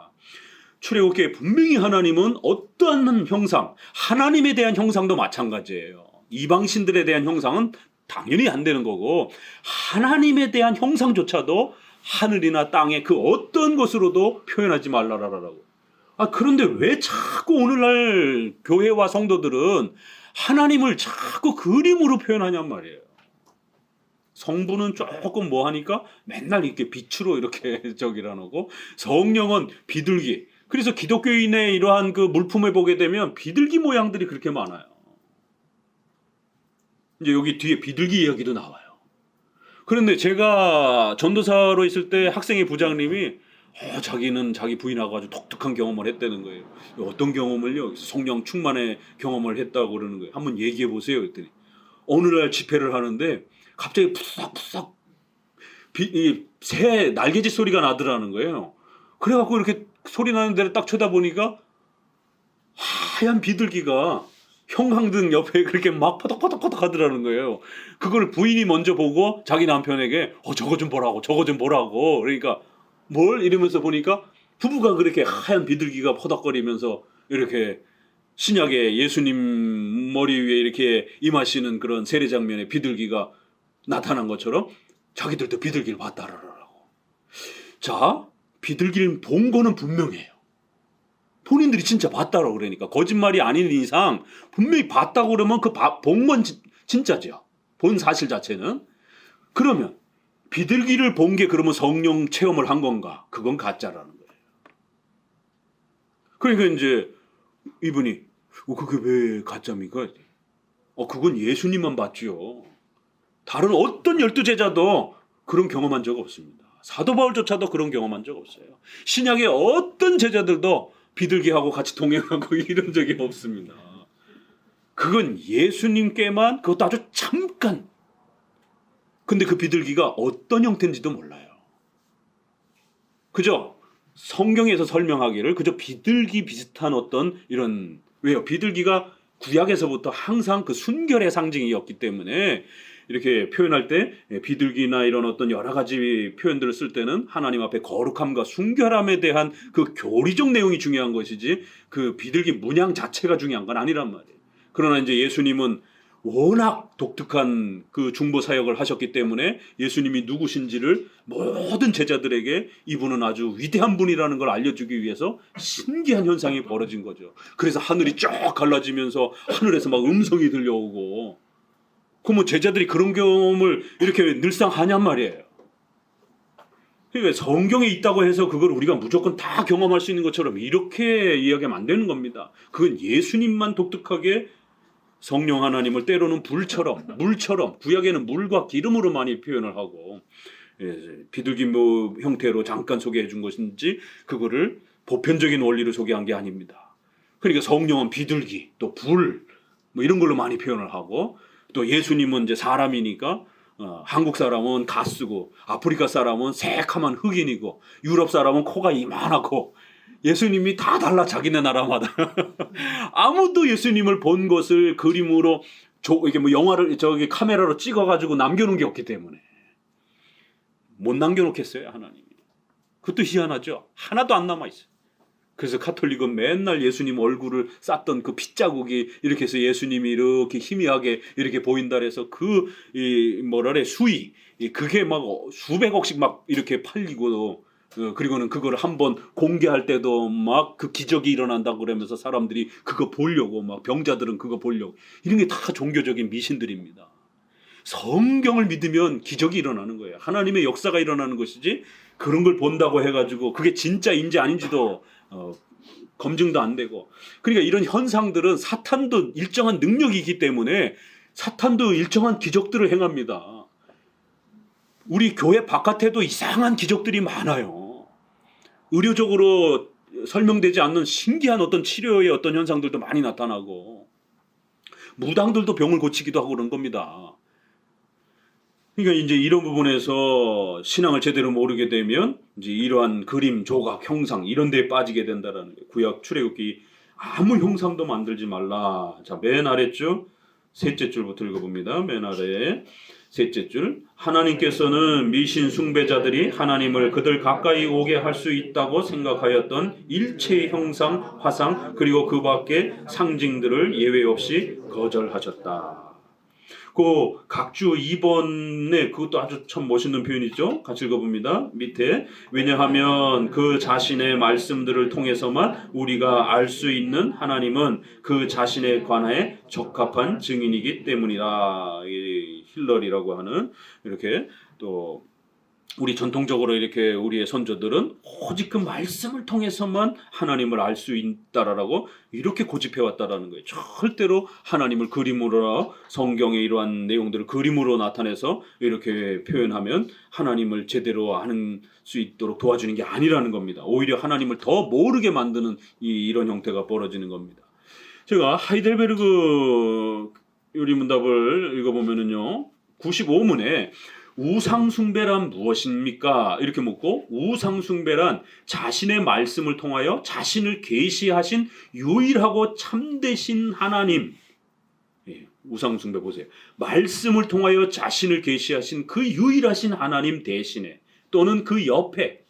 출애굽기에 분명히 하나님은 어떠한 형상, 하나님에 대한 형상도 마찬가지예요. 이방신들에 대한 형상은 당연히 안 되는 거고 하나님에 대한 형상조차도 하늘이나 땅의 그 어떤 것으로도 표현하지 말라라고. 그런데 왜 자꾸 오늘날 교회와 성도들은 하나님을 자꾸 그림으로 표현하냔 말이에요. 성부는 조금 뭐 하니까 맨날 이렇게 빛으로 이렇게 저기라고, 성령은 비둘기. 그래서 기독교인의 이러한 그 물품을 보게 되면 비둘기 모양들이 그렇게 많아요. 이제 여기 뒤에 비둘기 이야기도 나와요. 그런데 제가 전도사로 있을 때 학생의 부장님이 자기는 자기 부인하고 아주 독특한 경험을 했다는 거예요. 어떤 경험을요? 성령 충만의 경험을 했다고 그러는 거예요. 한번 얘기해 보세요. 그랬더니 어느 날 집회를 하는데 갑자기 푸삭푸삭 새 날개짓 소리가 나더라는 거예요. 그래갖고 이렇게 소리 나는 데를 딱 쳐다보니까 하얀 비둘기가 형광등 옆에 그렇게 막 퍼덕퍼덕 하더라는 거예요. 그걸 부인이 먼저 보고 자기 남편에게 저거 좀 보라고, 저거 좀 보라고. 그러니까 뭘 이러면서 보니까 부부가 그렇게 하얀 비둘기가 퍼덕거리면서 이렇게 신약의 예수님 머리 위에 이렇게 임하시는 그런 세례 장면에 비둘기가 나타난 것처럼 자기들도 비둘기를 봤다라고. 자, 비둘기를 본 거는 분명해요. 본인들이 진짜 봤다라고 그러니까 거짓말이 아닌 이상 분명히 봤다고 그러면 그 본 건 진짜죠. 본 사실 자체는. 그러면 비둘기를 본 게 그러면 성령 체험을 한 건가? 그건 가짜라는 거예요. 그러니까 이제 이분이 그게 왜 가짜입니까? 그건 예수님만 봤죠. 다른 어떤 12제자도 그런 경험한 적 없습니다. 사도 바울조차도 그런 경험한 적 없어요. 신약의 어떤 제자들도 비둘기하고 같이 동행하고 이런 적이 없습니다. 그건 예수님께만, 그것도 아주 잠깐. 근데 그 비둘기가 어떤 형태인지도 몰라요. 그죠? 성경에서 설명하기를 그저 비둘기 비슷한 어떤 이런, 왜요? 비둘기가 구약에서부터 항상 그 순결의 상징이었기 때문에 이렇게 표현할 때 비둘기나 이런 어떤 여러 가지 표현들을 쓸 때는 하나님 앞에 거룩함과 순결함에 대한 그 교리적 내용이 중요한 것이지 그 비둘기 문양 자체가 중요한 건 아니란 말이에요. 그러나 이제 예수님은 워낙 독특한 그 중보 사역을 하셨기 때문에 예수님이 누구신지를 모든 제자들에게 이분은 아주 위대한 분이라는 걸 알려주기 위해서 신기한 현상이 벌어진 거죠. 그래서 하늘이 쫙 갈라지면서 하늘에서 막 음성이 들려오고, 그러면 제자들이 그런 경험을 이렇게 늘상 하냔 말이에요. 그러니까 성경에 있다고 해서 그걸 우리가 무조건 다 경험할 수 있는 것처럼 이렇게 이야기하면 안 되는 겁니다. 그건 예수님만 독특하게 성령 하나님을 때로는 불처럼, 물처럼, 구약에는 물과 기름으로 많이 표현을 하고, 비둘기 형태로 잠깐 소개해 준 것인지 그거를 보편적인 원리로 소개한 게 아닙니다. 그러니까 성령은 비둘기, 또 불, 뭐 이런 걸로 많이 표현을 하고, 또 예수님은 이제 사람이니까 한국 사람은 가스고, 아프리카 사람은 새카만 흑인이고, 유럽 사람은 코가 이만하고, 예수님이 다 달라, 자기네 나라마다. 아무도 예수님을 본 것을 그림으로 이게 뭐 영화를 저기 카메라로 찍어가지고 남겨놓은 게 없기 때문에 못 남겨놓겠어요, 하나님이. 그것도 희한하죠. 하나도 안 남아 있어요. 그래서 카톨릭은 맨날 예수님 얼굴을 쌌던 그 핏자국이 이렇게 해서 예수님이 이렇게 희미하게 이렇게 보인다 해서 수위 그게 막 수백억씩 막 이렇게 팔리고, 그리고는 그걸 한번 공개할 때도 막 그 기적이 일어난다고 그러면서 사람들이 그거 보려고, 막 병자들은 그거 보려고, 이런 게 다 종교적인 미신들입니다. 성경을 믿으면 기적이 일어나는 거예요. 하나님의 역사가 일어나는 것이지, 그런 걸 본다고 해가지고 그게 진짜인지 아닌지도 검증도 안 되고. 그러니까 이런 현상들은 사탄도 일정한 능력이 있기 때문에 사탄도 일정한 기적들을 행합니다. 우리 교회 바깥에도 이상한 기적들이 많아요. 의료적으로 설명되지 않는 신기한 어떤 치료의 어떤 현상들도 많이 나타나고, 무당들도 병을 고치기도 하고 그런 겁니다. 그러니까 이제 이런 부분에서 신앙을 제대로 모르게 되면 이제 이러한 그림, 조각, 형상 이런 데에 빠지게 된다라는 거예요. 구약 출애굽기 아무 형상도 만들지 말라. 자, 맨 아래쪽 셋째 줄부터 읽어봅니다. 맨 아래에 셋째 줄. 하나님께서는 미신 숭배자들이 하나님을 그들 가까이 오게 할 수 있다고 생각하였던 일체의 형상, 화상, 그리고 그 밖의 상징들을 예외 없이 거절하셨다. 그 각주 2번에 그것도 아주 참 멋있는 표현이죠. 같이 읽어봅니다. 밑에 왜냐하면 그 자신의 말씀들을 통해서만 우리가 알 수 있는 하나님은 그 자신에 관하여 적합한 증인이기 때문이다. 이 힐러리라고 하는, 이렇게 또 우리 전통적으로 이렇게 우리의 선조들은 오직 그 말씀을 통해서만 하나님을 알 수 있다라고 이렇게 고집해왔다라는 거예요. 절대로 하나님을 그림으로, 성경의 이러한 내용들을 그림으로 나타내서 이렇게 표현하면 하나님을 제대로 아는 수 있도록 도와주는 게 아니라는 겁니다. 오히려 하나님을 더 모르게 만드는 이런 형태가 벌어지는 겁니다. 제가 하이델베르그 요리문답을 읽어보면은요, 95문에 우상숭배란 무엇입니까? 이렇게 묻고, 우상숭배란 자신의 말씀을 통하여 자신을 계시하신 유일하고 참되신 하나님. 우상숭배 보세요. 말씀을 통하여 자신을 계시하신 그 유일하신 하나님 대신에, 또는 그 옆에,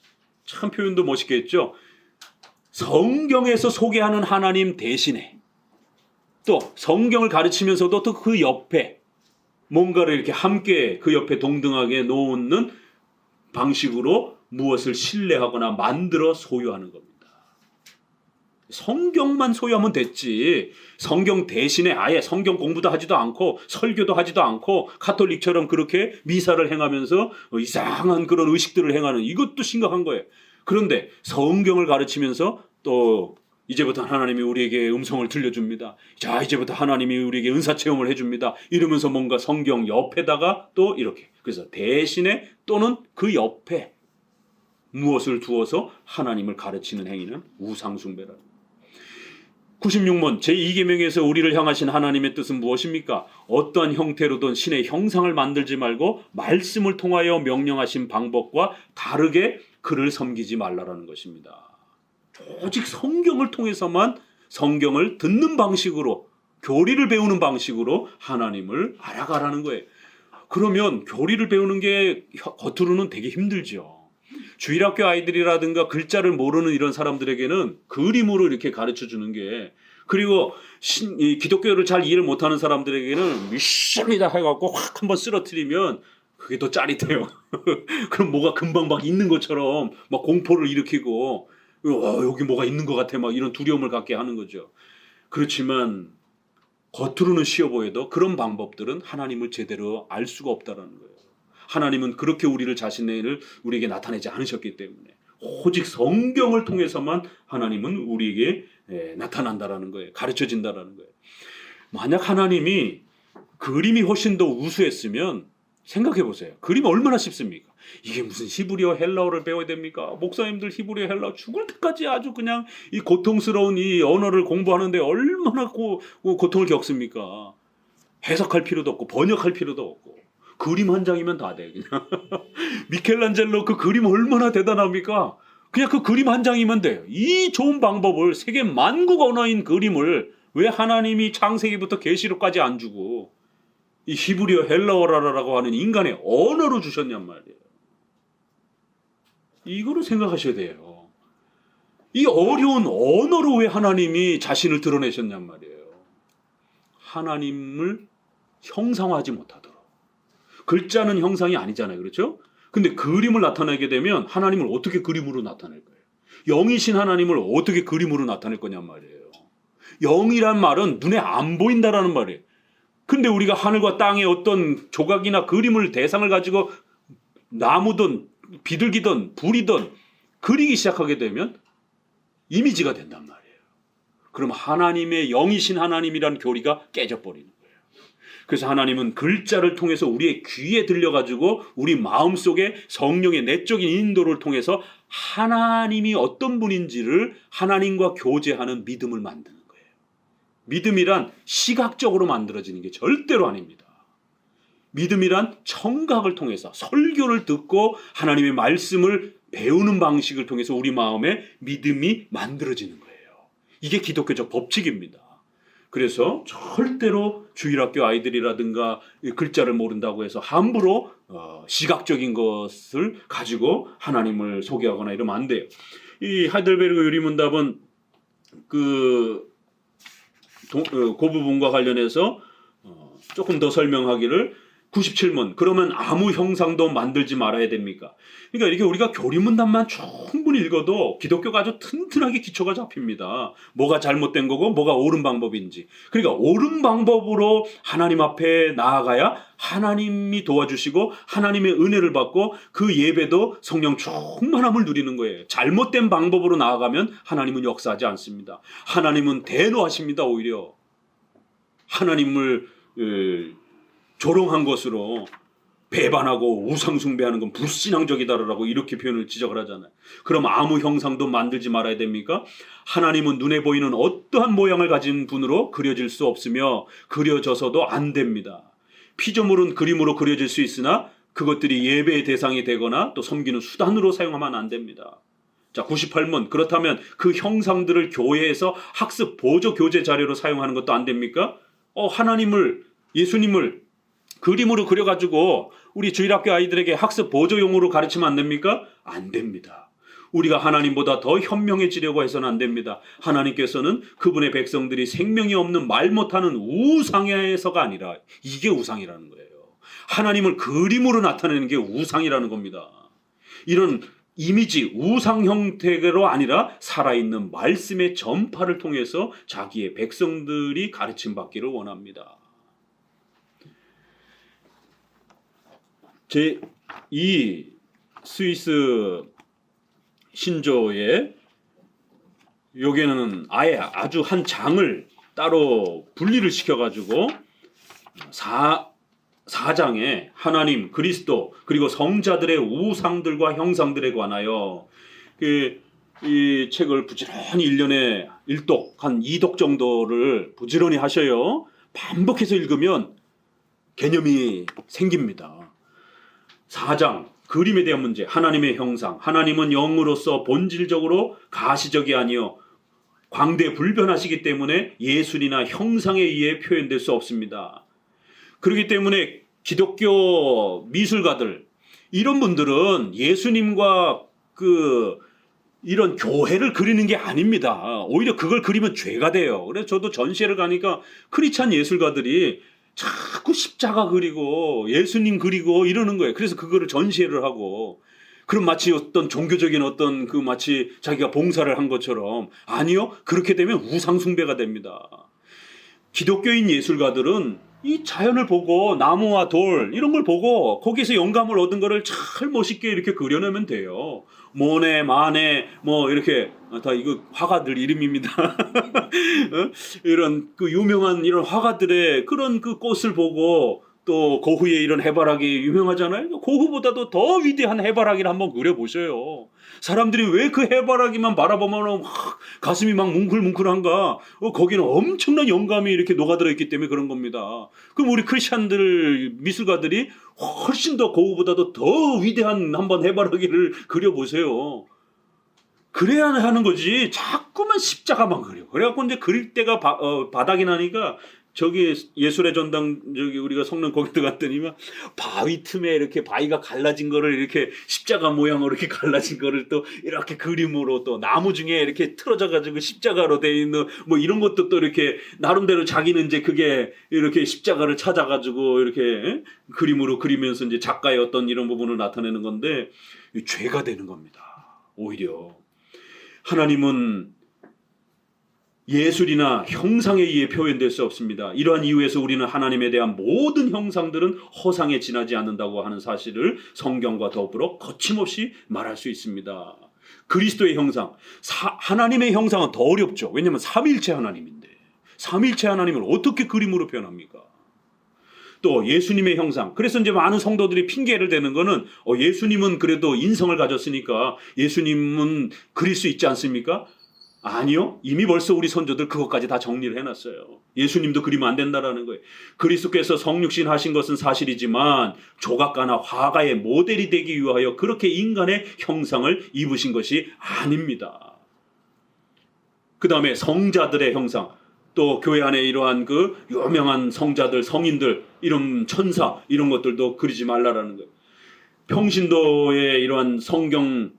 참 표현도 멋있게 했죠. 성경에서 소개하는 하나님 대신에, 또 성경을 가르치면서도 또 그 옆에 뭔가를 이렇게 함께 그 옆에 동등하게 놓는 방식으로 무엇을 신뢰하거나 만들어 소유하는 겁니다. 성경만 소유하면 됐지, 성경 대신에 아예 성경 공부도 하지도 않고 설교도 하지도 않고 가톨릭처럼 그렇게 미사를 행하면서 이상한 그런 의식들을 행하는, 이것도 심각한 거예요. 그런데 성경을 가르치면서 또 이제부터 하나님이 우리에게 음성을 들려줍니다. 자, 이제부터 하나님이 우리에게 은사체험을 해줍니다. 이러면서 뭔가 성경 옆에다가 또 이렇게, 그래서 대신에 또는 그 옆에 무엇을 두어서 하나님을 가르치는 행위는 우상숭배라. 96문 제2계명에서 우리를 향하신 하나님의 뜻은 무엇입니까? 어떠한 형태로든 신의 형상을 만들지 말고 말씀을 통하여 명령하신 방법과 다르게 그를 섬기지 말라라는 것입니다. 오직 성경을 통해서만, 성경을 듣는 방식으로, 교리를 배우는 방식으로 하나님을 알아가라는 거예요. 그러면 교리를 배우는 게 겉으로는 되게 힘들죠. 주일학교 아이들이라든가 글자를 모르는 이런 사람들에게는 그림으로 이렇게 가르쳐 주는 게 그리고 이 기독교를 잘 이해를 못하는 사람들에게는 믿습니다 해갖고 확 한번 쓰러뜨리면 그게 더 짜릿해요. 그럼 뭐가 금방 막 있는 것처럼 막 공포를 일으키고 여기 뭐가 있는 것 같아 막 이런 두려움을 갖게 하는 거죠. 그렇지만 겉으로는 쉬워 보여도 그런 방법들은 하나님을 제대로 알 수가 없다라는 거예요. 하나님은 그렇게 우리를 자신을 우리에게 나타내지 않으셨기 때문에 오직 성경을 통해서만 하나님은 우리에게 나타난다라는 거예요. 가르쳐진다라는 거예요. 만약 하나님이 그림이 훨씬 더 우수했으면 생각해 보세요. 그림 얼마나 쉽습니까? 이게 무슨 히브리어 헬라어를 배워야 됩니까? 목사님들 히브리어 헬라어 죽을 때까지 아주 그냥 이 고통스러운 이 언어를 공부하는데 얼마나 고통을 겪습니까? 해석할 필요도 없고 번역할 필요도 없고 그림 한 장이면 다 돼. 그냥 미켈란젤로 그 그림 얼마나 대단합니까? 그냥 그 그림 한 장이면 돼요. 이 좋은 방법을 세계 만국 언어인 그림을 왜 하나님이 창세기부터 계시록까지 안 주고 이 히브리어 헬라어라고 하는 인간의 언어로 주셨냔 말이에요. 이거를 생각하셔야 돼요. 이 어려운 언어로 왜 하나님이 자신을 드러내셨냔 말이에요. 하나님을 형상화하지 못하도록. 글자는 형상이 아니잖아요. 그렇죠? 근데 그림을 나타내게 되면 하나님을 어떻게 그림으로 나타낼 거예요? 영이신 하나님을 어떻게 그림으로 나타낼 거냔 말이에요. 영이란 말은 눈에 안 보인다라는 말이에요. 근데 우리가 하늘과 땅의 어떤 조각이나 그림을 대상을 가지고 나무든 비둘기든 불이든 그리기 시작하게 되면 이미지가 된단 말이에요. 그럼 하나님의 영이신 하나님이란 교리가 깨져버리는 거예요. 그래서 하나님은 글자를 통해서 우리의 귀에 들려가지고 우리 마음속에 성령의 내적인 인도를 통해서 하나님이 어떤 분인지를 하나님과 교제하는 믿음을 만드는 거예요. 믿음이란 시각적으로 만들어지는 게 절대로 아닙니다. 믿음이란 청각을 통해서 설교를 듣고 하나님의 말씀을 배우는 방식을 통해서 우리 마음에 믿음이 만들어지는 거예요. 이게 기독교적 법칙입니다. 그래서 절대로 주일학교 아이들이라든가 글자를 모른다고 해서 함부로 시각적인 것을 가지고 하나님을 소개하거나 이러면 안 돼요. 이 하이델베르그 유리문답은 그 부분과 관련해서 조금 더 설명하기를 97문 그러면 아무 형상도 만들지 말아야 됩니까? 그러니까 이렇게 우리가 교리문답만 충분히 읽어도 기독교가 아주 튼튼하게 기초가 잡힙니다. 뭐가 잘못된 거고 뭐가 옳은 방법인지. 그러니까 옳은 방법으로 하나님 앞에 나아가야 하나님이 도와주시고 하나님의 은혜를 받고 그 예배도 성령 충만함을 누리는 거예요. 잘못된 방법으로 나아가면 하나님은 역사하지 않습니다. 하나님은 대노하십니다. 오히려 하나님을 조롱한 것으로 배반하고 우상숭배하는 건 불신앙적이다라고 이렇게 표현을 지적을 하잖아요. 그럼 아무 형상도 만들지 말아야 됩니까? 하나님은 눈에 보이는 어떠한 모양을 가진 분으로 그려질 수 없으며 그려져서도 안 됩니다. 피조물은 그림으로 그려질 수 있으나 그것들이 예배의 대상이 되거나 또 섬기는 수단으로 사용하면 안 됩니다. 자, 98문 그렇다면 그 형상들을 교회에서 학습 보조 교재 자료로 사용하는 것도 안 됩니까? 하나님을 예수님을 그림으로 그려가지고 우리 주일학교 아이들에게 학습 보조용으로 가르치면 안 됩니까? 안 됩니다. 우리가 하나님보다 더 현명해지려고 해서는 안 됩니다. 하나님께서는 그분의 백성들이 생명이 없는 말 못하는 우상에서가 아니라 이게 우상이라는 거예요. 하나님을 그림으로 나타내는 게 우상이라는 겁니다. 이런 이미지, 우상 형태로 아니라 살아있는 말씀의 전파를 통해서 자기의 백성들이 가르침 받기를 원합니다. 이 스위스 신조의 여기에는 아예 아주 한 장을 따로 분리를 시켜가지고 4장에 하나님, 그리스도 그리고 성자들의 우상들과 형상들에 관하여 이 책을 부지런히 1년에 1독, 한 2독 정도를 부지런히 하셔요. 반복해서 읽으면 개념이 생깁니다. 4장 그림에 대한 문제. 하나님의 형상. 하나님은 영으로서 본질적으로 가시적이 아니요 광대불변하시기 때문에 예술이나 형상에 의해 표현될 수 없습니다. 그렇기 때문에 기독교 미술가들 이런 분들은 예수님과 그 이런 교회를 그리는 게 아닙니다. 오히려 그걸 그리면 죄가 돼요. 그래서 저도 전시회를 가니까 크리스찬 예술가들이 자꾸 십자가 그리고 예수님 그리고 이러는 거예요. 그래서 그거를 전시회를 하고, 그럼 마치 어떤 종교적인 어떤 그 마치 자기가 봉사를 한 것처럼. 아니요. 그렇게 되면 우상숭배가 됩니다. 기독교인 예술가들은 이 자연을 보고 나무와 돌 이런 걸 보고 거기서 영감을 얻은 거를 잘 멋있게 이렇게 그려내면 돼요. 모네, 마네 뭐 이렇게 다 이거 화가들 이름입니다. 어? 이런 그 유명한 이런 화가들의 그런 그 꽃을 보고, 또 고흐의 이런 해바라기 유명하잖아요. 고흐보다도 더 위대한 해바라기를 한번 그려보셔요. 사람들이 왜 그 해바라기만 바라보면 막 가슴이 막 뭉클뭉클한가? 거기는 엄청난 영감이 이렇게 녹아들어 있기 때문에 그런 겁니다. 그럼 우리 크리스찬들 미술가들이 훨씬 더 고흐보다도 더 위대한 한번 해바라기를 그려보세요. 그래야 하는 거지. 자꾸만 십자가만 그려. 그래갖고 이제 그릴 때가 바닥이 나니까, 저기 예술의 전당 저기 우리가 성능 거기 들어갔더니만 바위 틈에 이렇게 바위가 갈라진 거를 이렇게 십자가 모양으로 이렇게 갈라진 거를 또 이렇게 그림으로, 또 나무 중에 이렇게 틀어져 가지고 십자가로 돼 있는 뭐 이런 것도 또 이렇게 나름대로 자기는 이제 그게 이렇게 십자가를 찾아 가지고 이렇게 그림으로 그리면서 이제 작가의 어떤 이런 부분을 나타내는 건데, 죄가 되는 겁니다. 오히려 하나님은 예술이나 형상에 의해 표현될 수 없습니다. 이러한 이유에서 우리는 하나님에 대한 모든 형상들은 허상에 지나지 않는다고 하는 사실을 성경과 더불어 거침없이 말할 수 있습니다. 그리스도의 형상, 하나님의 형상은 더 어렵죠. 왜냐하면 삼위일체 하나님인데, 삼위일체 하나님을 어떻게 그림으로 표현합니까? 또 예수님의 형상. 그래서 이제 많은 성도들이 핑계를 대는 거는 예수님은 그래도 인성을 가졌으니까 예수님은 그릴 수 있지 않습니까? 아니요. 이미 벌써 우리 선조들 그것까지 다 정리를 해놨어요. 예수님도 그리면 안 된다라는 거예요. 그리스도께서 성육신 하신 것은 사실이지만 조각가나 화가의 모델이 되기 위하여 그렇게 인간의 형상을 입으신 것이 아닙니다. 그 다음에 성자들의 형상. 또 교회 안에 이러한 그 유명한 성자들, 성인들, 이런 천사 이런 것들도 그리지 말라라는 거예요. 평신도의 이러한 성경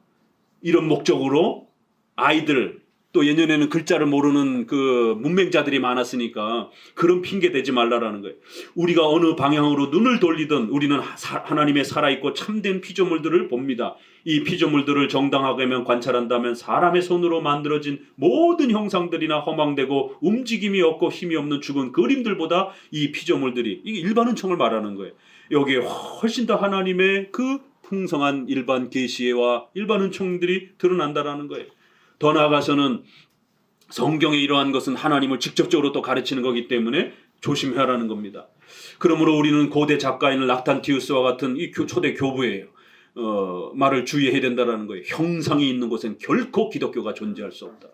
이런 목적으로 아이들, 또 예년에는 글자를 모르는 그 문맹자들이 많았으니까 그런 핑계 대지 말라라는 거예요. 우리가 어느 방향으로 눈을 돌리든 우리는 하나님의 살아있고 참된 피조물들을 봅니다. 이 피조물들을 정당하게만 관찰한다면 사람의 손으로 만들어진 모든 형상들이나 허망되고 움직임이 없고 힘이 없는 죽은 그림들보다 이 피조물들이, 이게 일반 은총을 말하는 거예요. 여기에 훨씬 더 하나님의 그 풍성한 일반 계시와 일반 은총들이 드러난다라는 거예요. 더 나아가서는 성경에 이러한 것은 하나님을 직접적으로 또 가르치는 거기 때문에 조심하라는 겁니다. 그러므로 우리는 고대 작가인 락탄티우스와 같은 이 초대 교부예요. 말을 주의해야 된다는 거예요. 형상이 있는 곳엔 결코 기독교가 존재할 수 없다.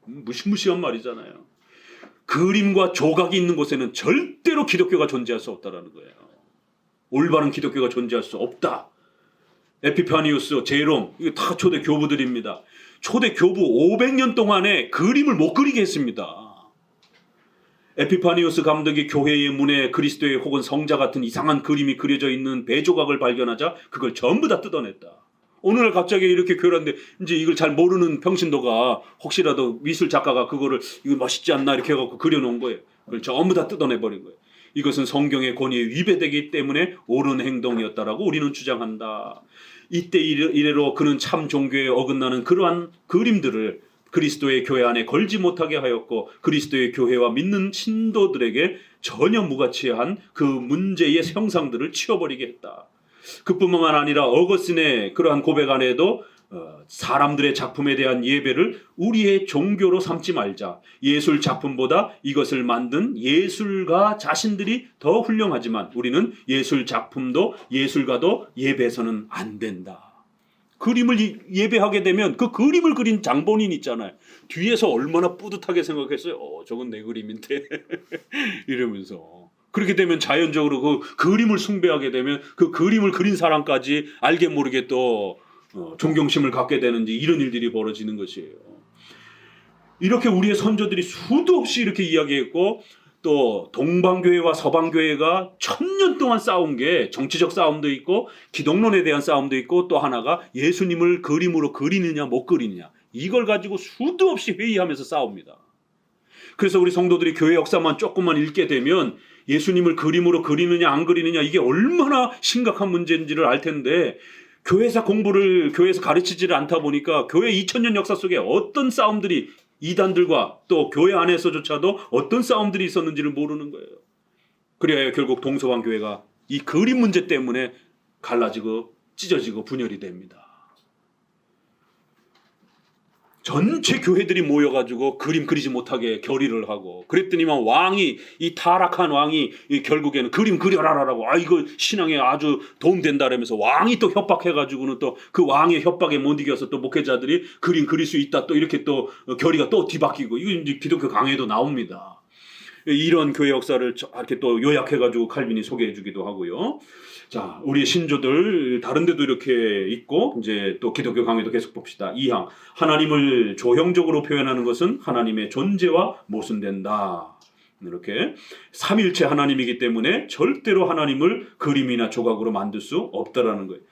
무시무시한 말이잖아요. 그림과 조각이 있는 곳에는 절대로 기독교가 존재할 수 없다는 거예요. 올바른 기독교가 존재할 수 없다. 에피파니우스, 제롬, 이거 다 초대 교부들입니다. 초대 교부 500년 동안에 그림을 못 그리게 했습니다. 에피파니우스 감독이 교회의 문에 그리스도의 혹은 성자 같은 이상한 그림이 그려져 있는 배조각을 발견하자 그걸 전부 다 뜯어냈다. 오늘날 갑자기 이렇게 교회라는데 이제 이걸 잘 모르는 평신도가 혹시라도 미술 작가가 그거를 이거 멋있지 않나 이렇게 해갖고 그려놓은 거예요. 그걸 전부 다 뜯어내버린 거예요. 이것은 성경의 권위에 위배되기 때문에 옳은 행동이었다라고 우리는 주장한다. 이때 이래로 그는 참 종교에 어긋나는 그러한 그림들을 그리스도의 교회 안에 걸지 못하게 하였고 그리스도의 교회와 믿는 신도들에게 전혀 무가치한 그 문제의 형상들을 치워버리게 했다. 그뿐만 아니라 어거스틴의 그러한 고백 안에도 사람들의 작품에 대한 예배를 우리의 종교로 삼지 말자. 예술 작품보다 이것을 만든 예술가 자신들이 더 훌륭하지만 우리는 예술 작품도 예술가도 예배해서는 안 된다. 그림을 예배하게 되면 그 그림을 그린 장본인 있잖아요. 뒤에서 얼마나 뿌듯하게 생각했어요. 저건 내 그림인데 이러면서. 그렇게 되면 자연적으로 그 그림을 숭배하게 되면 그 그림을 그린 사람까지 알게 모르게 또 존경심을 갖게 되는지 이런 일들이 벌어지는 것이에요. 이렇게 우리의 선조들이 수도 없이 이렇게 이야기했고 또 동방교회와 서방교회가 1000년 동안 싸운 게 정치적 싸움도 있고 기독론에 대한 싸움도 있고 또 하나가 예수님을 그림으로 그리느냐 못 그리느냐 이걸 가지고 수도 없이 회의하면서 싸웁니다. 그래서 우리 성도들이 교회 역사만 조금만 읽게 되면 예수님을 그림으로 그리느냐 안 그리느냐 이게 얼마나 심각한 문제인지를 알 텐데 교회에서 공부를 교회에서 가르치지를 않다 보니까 교회 2000년 역사 속에 어떤 싸움들이 이단들과 또 교회 안에서조차도 어떤 싸움들이 있었는지를 모르는 거예요. 그래야 결국 동서방 교회가 이 그림 문제 때문에 갈라지고 찢어지고 분열이 됩니다. 전체 교회들이 모여가지고 그림 그리지 못하게 결의를 하고 그랬더니만 왕이 이 타락한 왕이 결국에는 그림 그려라라고 이거 신앙에 아주 도움된다라면서 왕이 또 협박해가지고는 또 그 왕의 협박에 못 이겨서 또 목회자들이 그림 그릴 수 있다 또 이렇게 또 결의가 또 뒤바뀌고 이거 이제 기독교 강해도 나옵니다. 이런 교회 역사를 이렇게 또 요약해가지고 칼빈이 소개해주기도 하고요. 자, 우리 신조들 다른 데도 이렇게 있고 이제 또 기독교 강의도 계속 봅시다. 2항 하나님을 조형적으로 표현하는 것은 하나님의 존재와 모순된다. 이렇게 삼일체 하나님이기 때문에 절대로 하나님을 그림이나 조각으로 만들 수 없다라는 거예요.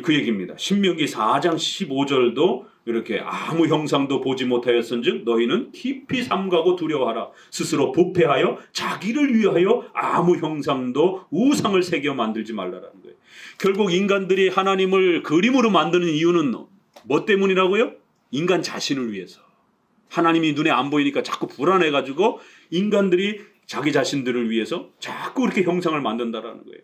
그 얘기입니다. 신명기 4장 15절도 이렇게 아무 형상도 보지 못하였은즉 너희는 깊이 삼가고 두려워하라. 스스로 부패하여 자기를 위하여 아무 형상도 우상을 새겨 만들지 말라라는 거예요. 결국 인간들이 하나님을 그림으로 만드는 이유는 뭐 때문이라고요? 인간 자신을 위해서. 하나님이 눈에 안 보이니까 자꾸 불안해가지고 인간들이 자기 자신들을 위해서 자꾸 이렇게 형상을 만든다라는 거예요.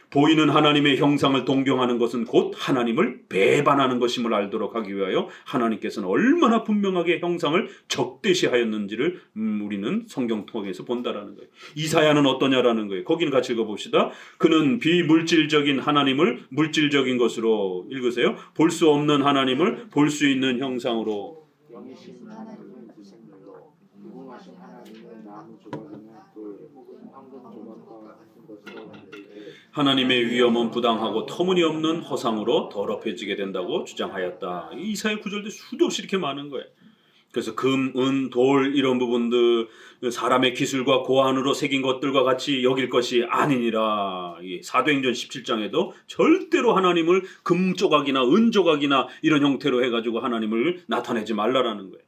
보이는 하나님의 형상을 동경하는 것은 곧 하나님을 배반하는 것임을 알도록 하기 위하여 하나님께서는 얼마나 분명하게 형상을 적대시하였는지를 우리는 성경 통해서 본다라는 거예요. 이사야는 어떠냐라는 거예요. 거기는 같이 읽어봅시다. 그는 비물질적인 하나님을 물질적인 것으로 읽으세요. 볼 수 없는 하나님을 볼 수 있는 형상으로 영이신 하나님을 구색물로 무궁하신 하나님을 나무 조각이나 돌, 황금 조각과 같은 것으로 만들되 하나님의 위엄은 부당하고 터무니없는 허상으로 더럽혀지게 된다고 주장하였다. 이사야 구절도 수도 없이 이렇게 많은 거예요. 그래서 금, 은, 돌 이런 부분들 사람의 기술과 고안으로 새긴 것들과 같이 여길 것이 아니니라. 사도행전 17장에도 절대로 하나님을 금 조각이나 은 조각이나 이런 형태로 해가지고 하나님을 나타내지 말라라는 거예요.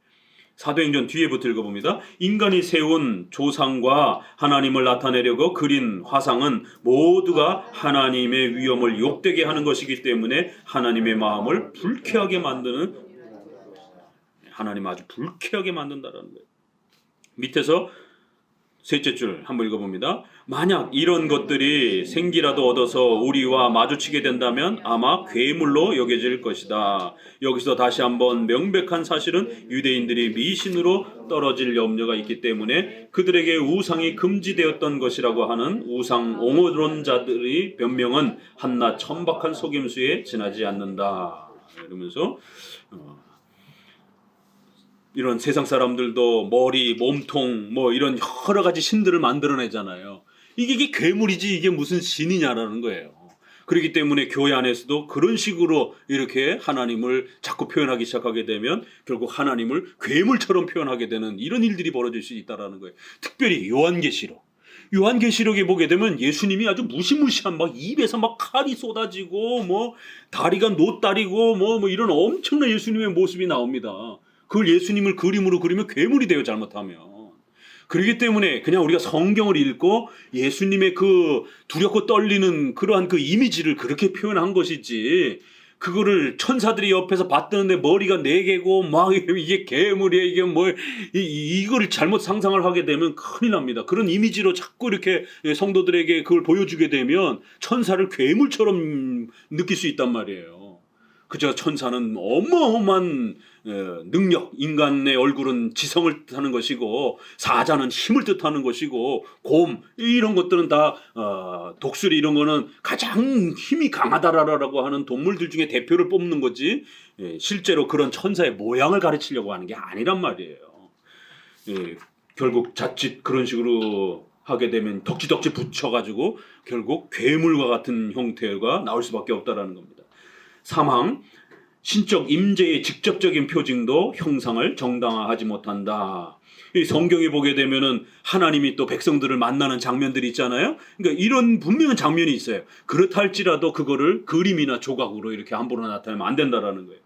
사도행전 뒤에부터 읽어봅니다. 인간이 세운 조상과 하나님을 나타내려고 그린 화상은 모두가 하나님의 위엄을 욕되게 하는 것이기 때문에 하나님의 마음을 불쾌하게 만드는 하나님 아주 불쾌하게 만든다라는 거예요. 밑에서 셋째 줄 한번 읽어봅니다. 만약 이런 것들이 생기라도 얻어서 우리와 마주치게 된다면 아마 괴물로 여겨질 것이다. 여기서 다시 한번 명백한 사실은 유대인들이 미신으로 떨어질 염려가 있기 때문에 그들에게 우상이 금지되었던 것이라고 하는 우상 옹호론자들의 변명은 한낱 천박한 속임수에 지나지 않는다. 이러면서 이런 세상 사람들도 머리, 몸통 뭐 이런 여러 가지 신들을 만들어내잖아요. 이게 괴물이지 이게 무슨 신이냐라는 거예요. 그렇기 때문에 교회 안에서도 그런 식으로 이렇게 하나님을 자꾸 표현하기 시작하게 되면 결국 하나님을 괴물처럼 표현하게 되는 이런 일들이 벌어질 수 있다는 거예요. 특별히 요한계시록. 요한계시록에 보게 되면 예수님이 아주 무시무시한 막 입에서 막 칼이 쏟아지고 뭐 다리가 노다리고 뭐 이런 엄청난 예수님의 모습이 나옵니다. 그걸 예수님을 그림으로 그리면 괴물이 돼요, 잘못하면. 그렇기 때문에 그냥 우리가 성경을 읽고 예수님의 그 두렵고 떨리는 그러한 그 이미지를 그렇게 표현한 것이지, 그거를 천사들이 옆에서 봤더는데 머리가 4개고 막 이게 괴물이야 이게 뭐 이거를 잘못 상상을 하게 되면 큰일 납니다. 그런 이미지로 자꾸 이렇게 성도들에게 그걸 보여주게 되면 천사를 괴물처럼 느낄 수 있단 말이에요. 그저 천사는 어마어마한 능력, 인간의 얼굴은 지성을 뜻하는 것이고 사자는 힘을 뜻하는 것이고 곰 이런 것들은 다 독수리 이런 거는 가장 힘이 강하다라고 하는 동물들 중에 대표를 뽑는 거지 실제로 그런 천사의 모양을 가르치려고 하는 게 아니란 말이에요. 결국 자칫 그런 식으로 하게 되면 덕지덕지 붙여가지고 결국 괴물과 같은 형태가 나올 수밖에 없다라는 겁니다. 3항 신적 임재의 직접적인 표징도 형상을 정당화하지 못한다. 이 성경에 보게 되면은 하나님이 또 백성들을 만나는 장면들이 있잖아요. 그러니까 이런 분명한 장면이 있어요. 그렇다 할지라도 그거를 그림이나 조각으로 이렇게 함부로 나타내면 안 된다라는 거예요.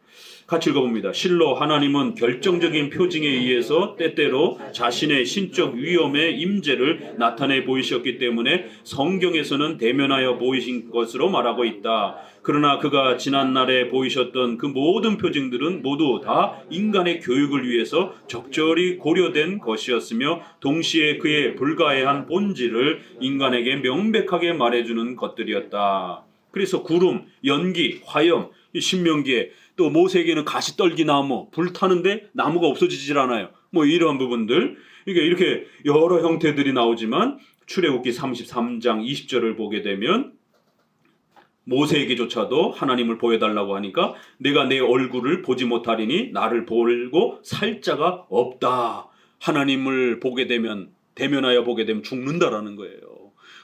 같이 읽어봅니다. 실로 하나님은 결정적인 표징에 의해서 때때로 자신의 신적 위엄의 임재를 나타내 보이셨기 때문에 성경에서는 대면하여 보이신 것으로 말하고 있다. 그러나 그가 지난날에 보이셨던 그 모든 표징들은 모두 다 인간의 교육을 위해서 적절히 고려된 것이었으며 동시에 그의 불가해한 본질을 인간에게 명백하게 말해주는 것들이었다. 그래서 구름, 연기, 화염, 신명기에 또 모세에게는 가시떨기 나무, 불타는데 나무가 없어지질 않아요. 뭐 이러한 부분들, 그러니까 이렇게 여러 형태들이 나오지만 출애굽기 33장 20절을 보게 되면 모세에게조차도 하나님을 보여달라고 하니까 내가 내 얼굴을 보지 못하리니 나를 보고 살 자가 없다. 하나님을 보게 되면, 대면하여 보게 되면 죽는다라는 거예요.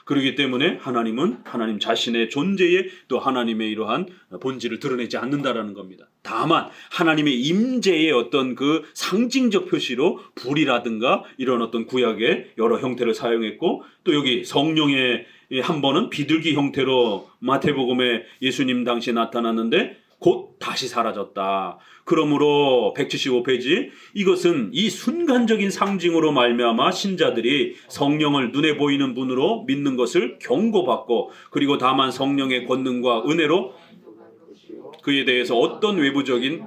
그렇기 때문에 하나님은 하나님 자신의 존재에 또 하나님의 이러한 본질을 드러내지 않는다라는 겁니다. 다만 하나님의 임재의 어떤 그 상징적 표시로 불이라든가 이런 어떤 구약의 여러 형태를 사용했고, 또 여기 성령의 한 번은 비둘기 형태로 마태복음에 예수님 당시에 나타났는데 곧 다시 사라졌다. 그러므로 175페이지, 이것은 이 순간적인 상징으로 말미암아 신자들이 성령을 눈에 보이는 분으로 믿는 것을 경고받고, 그리고 다만 성령의 권능과 은혜로 그에 대해서 어떤 외부적인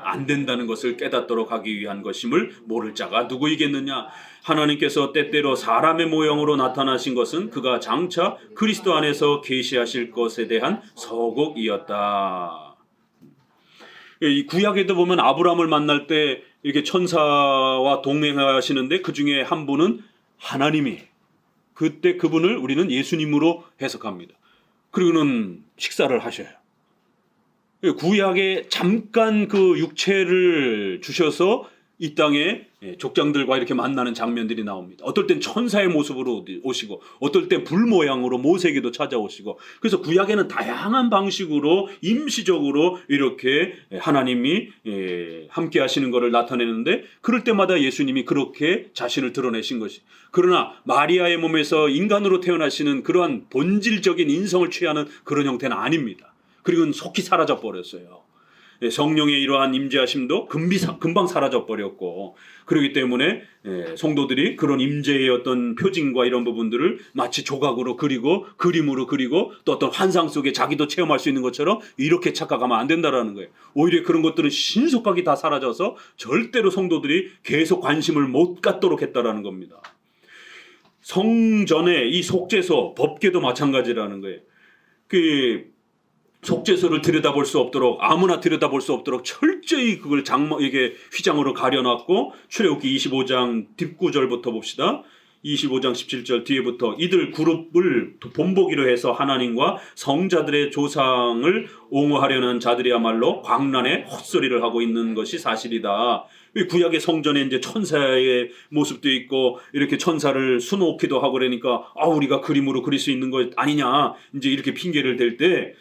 안 된다는 것을 깨닫도록 하기 위한 것임을 모를 자가 누구이겠느냐. 하나님께서 때때로 사람의 모형으로 나타나신 것은 그가 장차 그리스도 안에서 계시하실 것에 대한 서곡이었다. 이 구약에도 보면 아브라함을 만날 때 이렇게 천사와 동행하시는데 그 중에 한 분은 하나님이, 그때 그분을 우리는 예수님으로 해석합니다. 그리고는 식사를 하셔요. 구약에 잠깐 그 육체를 주셔서 이 땅에 족장들과 이렇게 만나는 장면들이 나옵니다. 어떨 땐 천사의 모습으로 오시고, 어떨 땐 불 모양으로 모세에게도 찾아오시고, 그래서 구약에는 다양한 방식으로 임시적으로 이렇게 하나님이 함께 하시는 것을 나타내는데, 그럴 때마다 예수님이 그렇게 자신을 드러내신 것이. 그러나 마리아의 몸에서 인간으로 태어나시는 그러한 본질적인 인성을 취하는 그런 형태는 아닙니다. 그리고 속히 사라져 버렸어요. 성령의 이러한 임재하심도 금방 사라져 버렸고, 그렇기 때문에 성도들이 그런 임재의 어떤 표징과 이런 부분들을 마치 조각으로 그리고 그림으로 그리고 또 어떤 환상 속에 자기도 체험할 수 있는 것처럼 이렇게 착각하면 안 된다라는 거예요. 오히려 그런 것들은 신속하게 다 사라져서 절대로 성도들이 계속 관심을 못 갖도록 했다라는 겁니다. 성전의 이 속죄소, 법궤도 마찬가지라는 거예요. 그 속죄소를 들여다볼 수 없도록, 아무나 들여다볼 수 없도록 철저히 그걸 이게 휘장으로 가려놨고, 출애굽기 25장 뒷구절부터 봅시다. 25장 17절 뒤에부터 이들 그룹을 본보기로 해서 하나님과 성자들의 조상을 옹호하려는 자들이야말로 광란의 헛소리를 하고 있는 것이 사실이다. 구약의 성전에 이제 천사의 모습도 있고 이렇게 천사를 수놓기도 하고 그러니까 우리가 그림으로 그릴 수 있는 것 아니냐, 이제 이렇게 핑계를 댈 때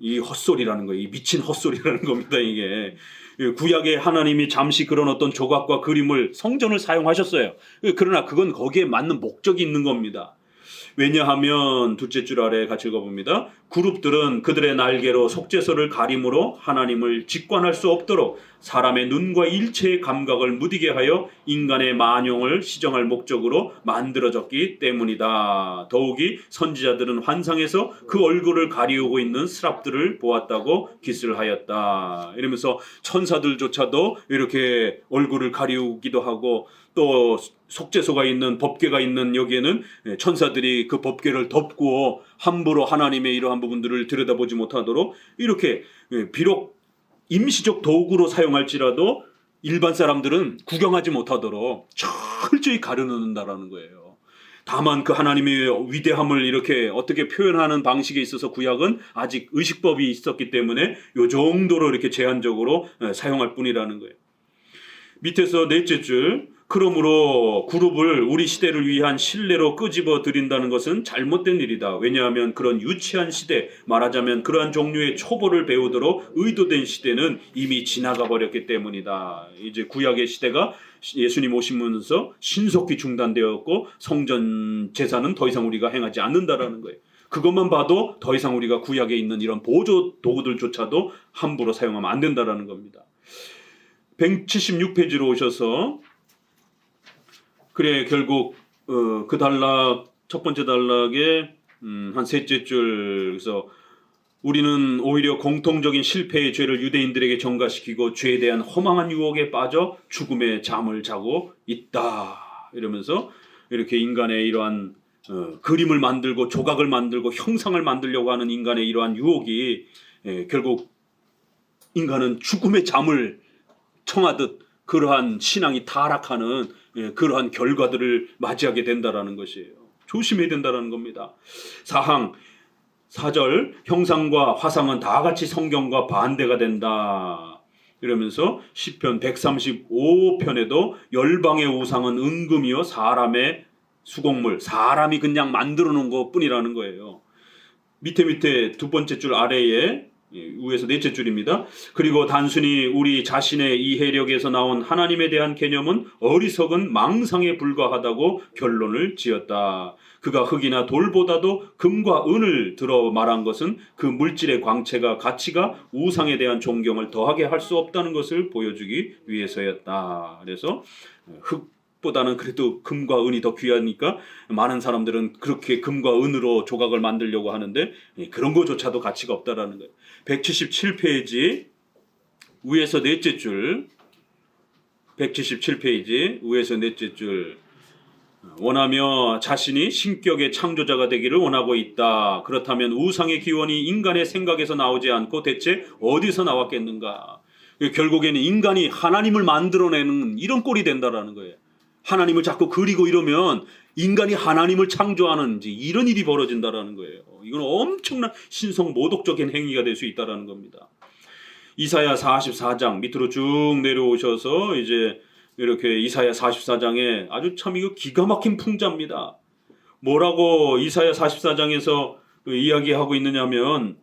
이 헛소리라는 거예요. 이 미친 헛소리라는 겁니다. 이게 구약의 하나님이 잠시 그런 어떤 조각과 그림을, 성전을 사용하셨어요. 그러나 그건 거기에 맞는 목적이 있는 겁니다. 왜냐하면 둘째 줄 아래 같이 읽어봅니다. 그룹들은 그들의 날개로 속죄소를 가림으로 하나님을 직관할 수 없도록 사람의 눈과 일체의 감각을 무디게 하여 인간의 만용을 시정할 목적으로 만들어졌기 때문이다. 더욱이 선지자들은 환상에서 그 얼굴을 가리우고 있는 스랍들을 보았다고 기술을 하였다. 이러면서 천사들조차도 이렇게 얼굴을 가리우기도 하고, 또 속죄소가 있는, 법궤가 있는 여기에는 천사들이 그 법궤를 덮고 함부로 하나님의 이러한 부분들을 들여다보지 못하도록 이렇게 비록 임시적 도구로 사용할지라도 일반 사람들은 구경하지 못하도록 철저히 가려놓는다라는 거예요. 다만 그 하나님의 위대함을 이렇게 어떻게 표현하는 방식에 있어서 구약은 아직 의식법이 있었기 때문에 이 정도로 이렇게 제한적으로 사용할 뿐이라는 거예요. 밑에서 넷째 줄, 그러므로 그룹을 우리 시대를 위한 신뢰로 끄집어 드린다는 것은 잘못된 일이다. 왜냐하면 그런 유치한 시대, 말하자면 그러한 종류의 초보를 배우도록 의도된 시대는 이미 지나가 버렸기 때문이다. 이제 구약의 시대가 예수님 오시면서 신속히 중단되었고 성전 제사는 더 이상 우리가 행하지 않는다라는 거예요. 그것만 봐도 더 이상 우리가 구약에 있는 이런 보조 도구들조차도 함부로 사용하면 안 된다라는 겁니다. 176페이지로 오셔서 그래 결국 그 단락 첫 번째 단락에 한 셋째 줄 그래서 우리는 오히려 공통적인 실패의 죄를 유대인들에게 전가시키고 죄에 대한 허망한 유혹에 빠져 죽음의 잠을 자고 있다 이러면서 이렇게 인간의 이러한 그림을 만들고 조각을 만들고 형상을 만들려고 하는 인간의 이러한 유혹이 결국 인간은 죽음의 잠을 청하듯 그러한 신앙이 타락하는 그러한 결과들을 맞이하게 된다라는 것이에요. 조심해야 된다라는 겁니다. 4절 형상과 화상은 다 같이 성경과 반대가 된다. 이러면서 시편 135편에도 열방의 우상은 은금이요 사람의 수곡물, 사람이 그냥 만들어 놓은 것뿐이라는 거예요. 밑에 두 번째 줄 아래에 위에서 넷째 줄입니다. 그리고 단순히 우리 자신의 이해력에서 나온 하나님에 대한 개념은 어리석은 망상에 불과하다고 결론을 지었다. 그가 흙이나 돌보다도 금과 은을 들어 말한 것은 그 물질의 광채가 가치가 우상에 대한 존경을 더하게 할 수 없다는 것을 보여주기 위해서였다. 그래서 흙보다는 그래도 금과 은이 더 귀하니까 많은 사람들은 그렇게 금과 은으로 조각을 만들려고 하는데 그런 것조차도 가치가 없다라는 거예요. 177페이지 위에서 넷째 줄 177페이지 위에서 넷째 줄 원하며 자신이 신격의 창조자가 되기를 원하고 있다. 그렇다면 우상의 기원이 인간의 생각에서 나오지 않고 대체 어디서 나왔겠는가? 결국에는 인간이 하나님을 만들어내는 이런 꼴이 된다라는 거예요. 하나님을 자꾸 그리고 이러면 인간이 하나님을 창조하는지 이런 일이 벌어진다라는 거예요. 이건 엄청난 신성 모독적인 행위가 될 수 있다라는 겁니다. 이사야 44장 밑으로 쭉 내려오셔서 이제 이렇게 이사야 44장에 아주 참 이거 기가 막힌 풍자입니다. 뭐라고 이사야 44장에서 이야기하고 있느냐면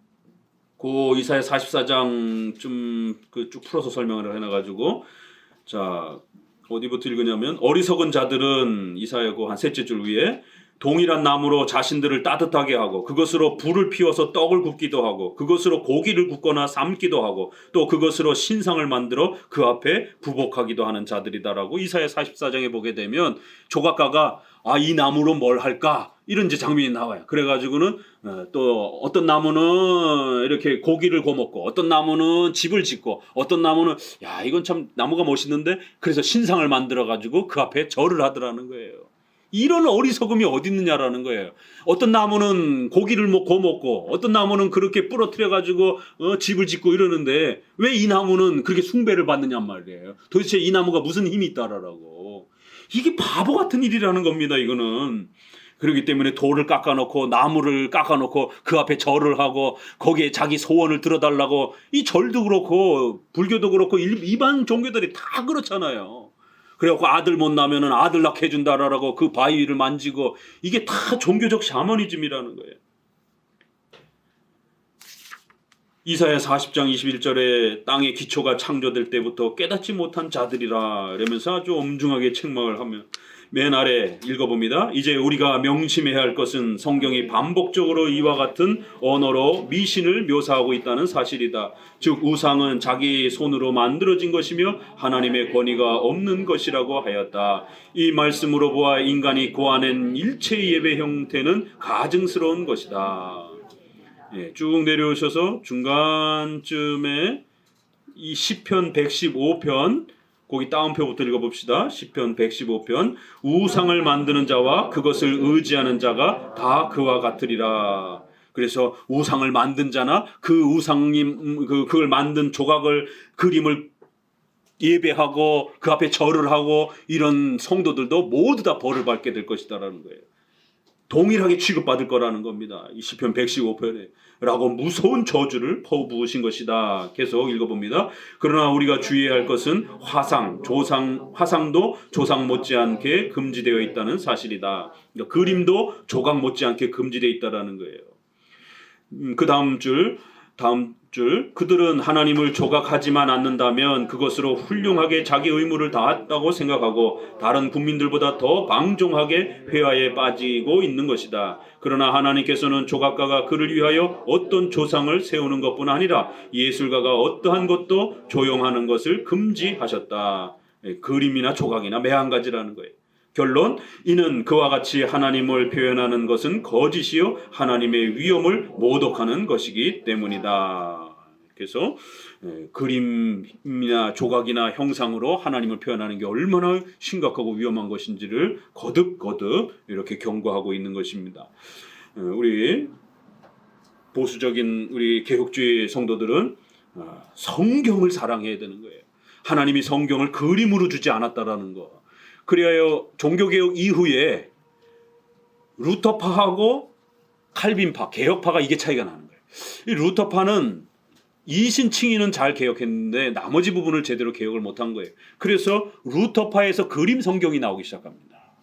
그 이사야 44장 좀 쭉 풀어서 설명을 해놔가지고 자 어디부터 읽으냐면 어리석은 자들은 이사야고 한 셋째 줄 위에 동일한 나무로 자신들을 따뜻하게 하고 그것으로 불을 피워서 떡을 굽기도 하고 그것으로 고기를 굽거나 삶기도 하고 또 그것으로 신상을 만들어 그 앞에 부복하기도 하는 자들이다라고 이사야 44장에 보게 되면 조각가가 이 나무로 뭘 할까 이런 이제 장면이 나와요. 그래가지고는 또 어떤 나무는 이렇게 고기를 구워먹고 어떤 나무는 집을 짓고 어떤 나무는 야 이건 참 나무가 멋있는데 그래서 신상을 만들어가지고 그 앞에 절을 하더라는 거예요. 이런 어리석음이 어디 있느냐라는 거예요. 어떤 나무는 고기를 구워 먹고 어떤 나무는 그렇게 부러뜨려 가지고 집을 짓고 이러는데 왜 이 나무는 그렇게 숭배를 받느냐 말이에요. 도대체 이 나무가 무슨 힘이 있다라고. 이게 바보 같은 일이라는 겁니다. 이거는. 그렇기 때문에 돌을 깎아놓고 나무를 깎아놓고 그 앞에 절을 하고 거기에 자기 소원을 들어달라고 이 절도 그렇고 불교도 그렇고 일반 종교들이 다 그렇잖아요. 그래갖고 아들 못 낳으면 아들 낳게 해준다라고 그 바위를 만지고 이게 다 종교적 샤머니즘이라는 거예요. 이사야 40장 21절에 땅의 기초가 창조될 때부터 깨닫지 못한 자들이라 이러면서 아주 엄중하게 책망을 하며 맨 아래 읽어봅니다. 이제 우리가 명심해야 할 것은 성경이 반복적으로 이와 같은 언어로 미신을 묘사하고 있다는 사실이다. 즉 우상은 자기 손으로 만들어진 것이며 하나님의 권위가 없는 것이라고 하였다. 이 말씀으로 보아 인간이 고안한 일체 예배 형태는 가증스러운 것이다. 쭉 내려오셔서 중간쯤에 이 시편 115편 거기 따옴표부터 읽어봅시다. 시편 115편 우상을 만드는 자와 그것을 의지하는 자가 다 그와 같으리라. 그래서 우상을 만든 자나 그 우상님 그걸 만든 조각을 그림을 예배하고 그 앞에 절을 하고 이런 성도들도 모두 다 벌을 받게 될 것이다라는 거예요. 동일하게 취급받을 거라는 겁니다. 이 시편 115편에 라고 무서운 저주를 퍼부으신 것이다. 계속 읽어봅니다. 그러나 우리가 주의해야 할 것은 화상도 조상 못지않게 금지되어 있다는 사실이다. 그러니까 그림도 조각 못지않게 금지되어 있다라는 거예요. 그 다음 줄 그들은 하나님을 조각하지만 않는다면 그것으로 훌륭하게 자기 의무를 다했다고 생각하고 다른 국민들보다 더 방종하게 회화에 빠지고 있는 것이다. 그러나 하나님께서는 조각가가 그를 위하여 어떤 조상을 세우는 것뿐 아니라 예술가가 어떠한 것도 조용하는 것을 금지하셨다. 그림이나 조각이나 매한가지라는 거예요. 결론, 이는 그와 같이 하나님을 표현하는 것은 거짓이요 하나님의 위엄을 모독하는 것이기 때문이다. 그래서 그림이나 조각이나 형상으로 하나님을 표현하는 게 얼마나 심각하고 위험한 것인지를 거듭거듭 이렇게 경고하고 있는 것입니다. 우리 보수적인 우리 개혁주의 성도들은 성경을 사랑해야 되는 거예요. 하나님이 성경을 그림으로 주지 않았다라는 거. 그리하여 종교개혁 이후에 루터파하고 칼빈파, 개혁파가 이게 차이가 나는 거예요. 이 루터파는 이신칭의는 잘 개혁했는데 나머지 부분을 제대로 개혁을 못한 거예요. 그래서 루터파에서 그림 성경이 나오기 시작합니다.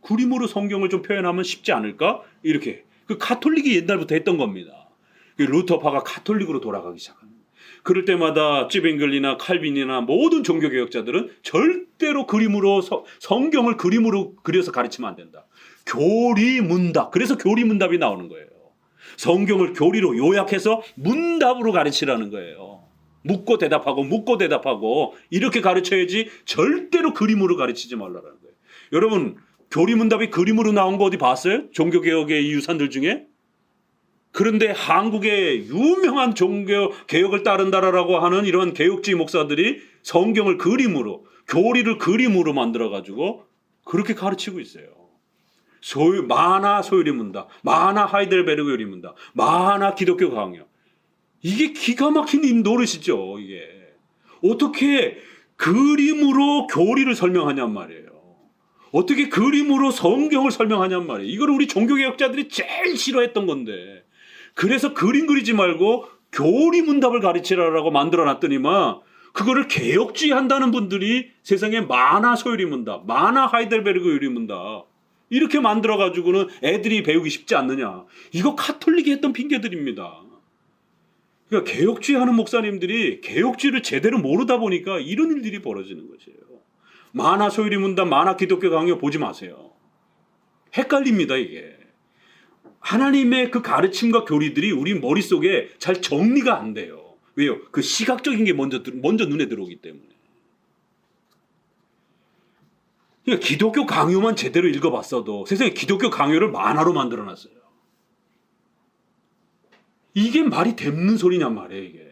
그림으로 성경을 좀 표현하면 쉽지 않을까? 이렇게. 그 가톨릭이 옛날부터 했던 겁니다. 루터파가 가톨릭으로 돌아가기 시작합니다. 그럴 때마다 찌뱅글리나 칼빈이나 모든 종교개혁자들은 절대로 그림으로 성경을 그림으로 그려서 가르치면 안 된다. 교리문답. 그래서 교리문답이 나오는 거예요. 성경을 교리로 요약해서 문답으로 가르치라는 거예요. 묻고 대답하고 이렇게 가르쳐야지 절대로 그림으로 가르치지 말라는 거예요. 여러분, 교리문답이 그림으로 나온 거 어디 봤어요? 종교개혁의 이 유산들 중에? 그런데 한국의 유명한 종교 개혁을 따른다라고 하는 이런 개혁주의 목사들이 성경을 그림으로, 교리를 그림으로 만들어가지고 그렇게 가르치고 있어요. 만화 소요리 문답, 만화 하이델베르그 요리 문답, 만화 기독교 강요. 이게 기가 막힌 노릇이죠. 이게 어떻게 그림으로 교리를 설명하냔 말이에요. 어떻게 그림으로 성경을 설명하냔 말이에요. 이걸 우리 종교개혁자들이 제일 싫어했던 건데. 그래서 그림 그리지 말고 교리 문답을 가르치라라고 만들어놨더니만 그거를 개혁주의 한다는 분들이 세상에 만화 소요리 문답, 만화 하이델베르그 요리 문답 이렇게 만들어가지고는 애들이 배우기 쉽지 않느냐. 이거 가톨릭이 했던 핑계들입니다. 그러니까 개혁주의 하는 목사님들이 개혁주의를 제대로 모르다 보니까 이런 일들이 벌어지는 것이에요. 만화 소요리 문답, 만화 기독교 강요 보지 마세요. 헷갈립니다 이게. 하나님의 그 가르침과 교리들이 우리 머릿속에 잘 정리가 안 돼요. 왜요? 그 시각적인 게 먼저 눈에 들어오기 때문에. 그러니까 기독교 강요만 제대로 읽어봤어도 세상에 기독교 강요를 만화로 만들어놨어요. 이게 말이 되는 소리냔 말이에요. 이게.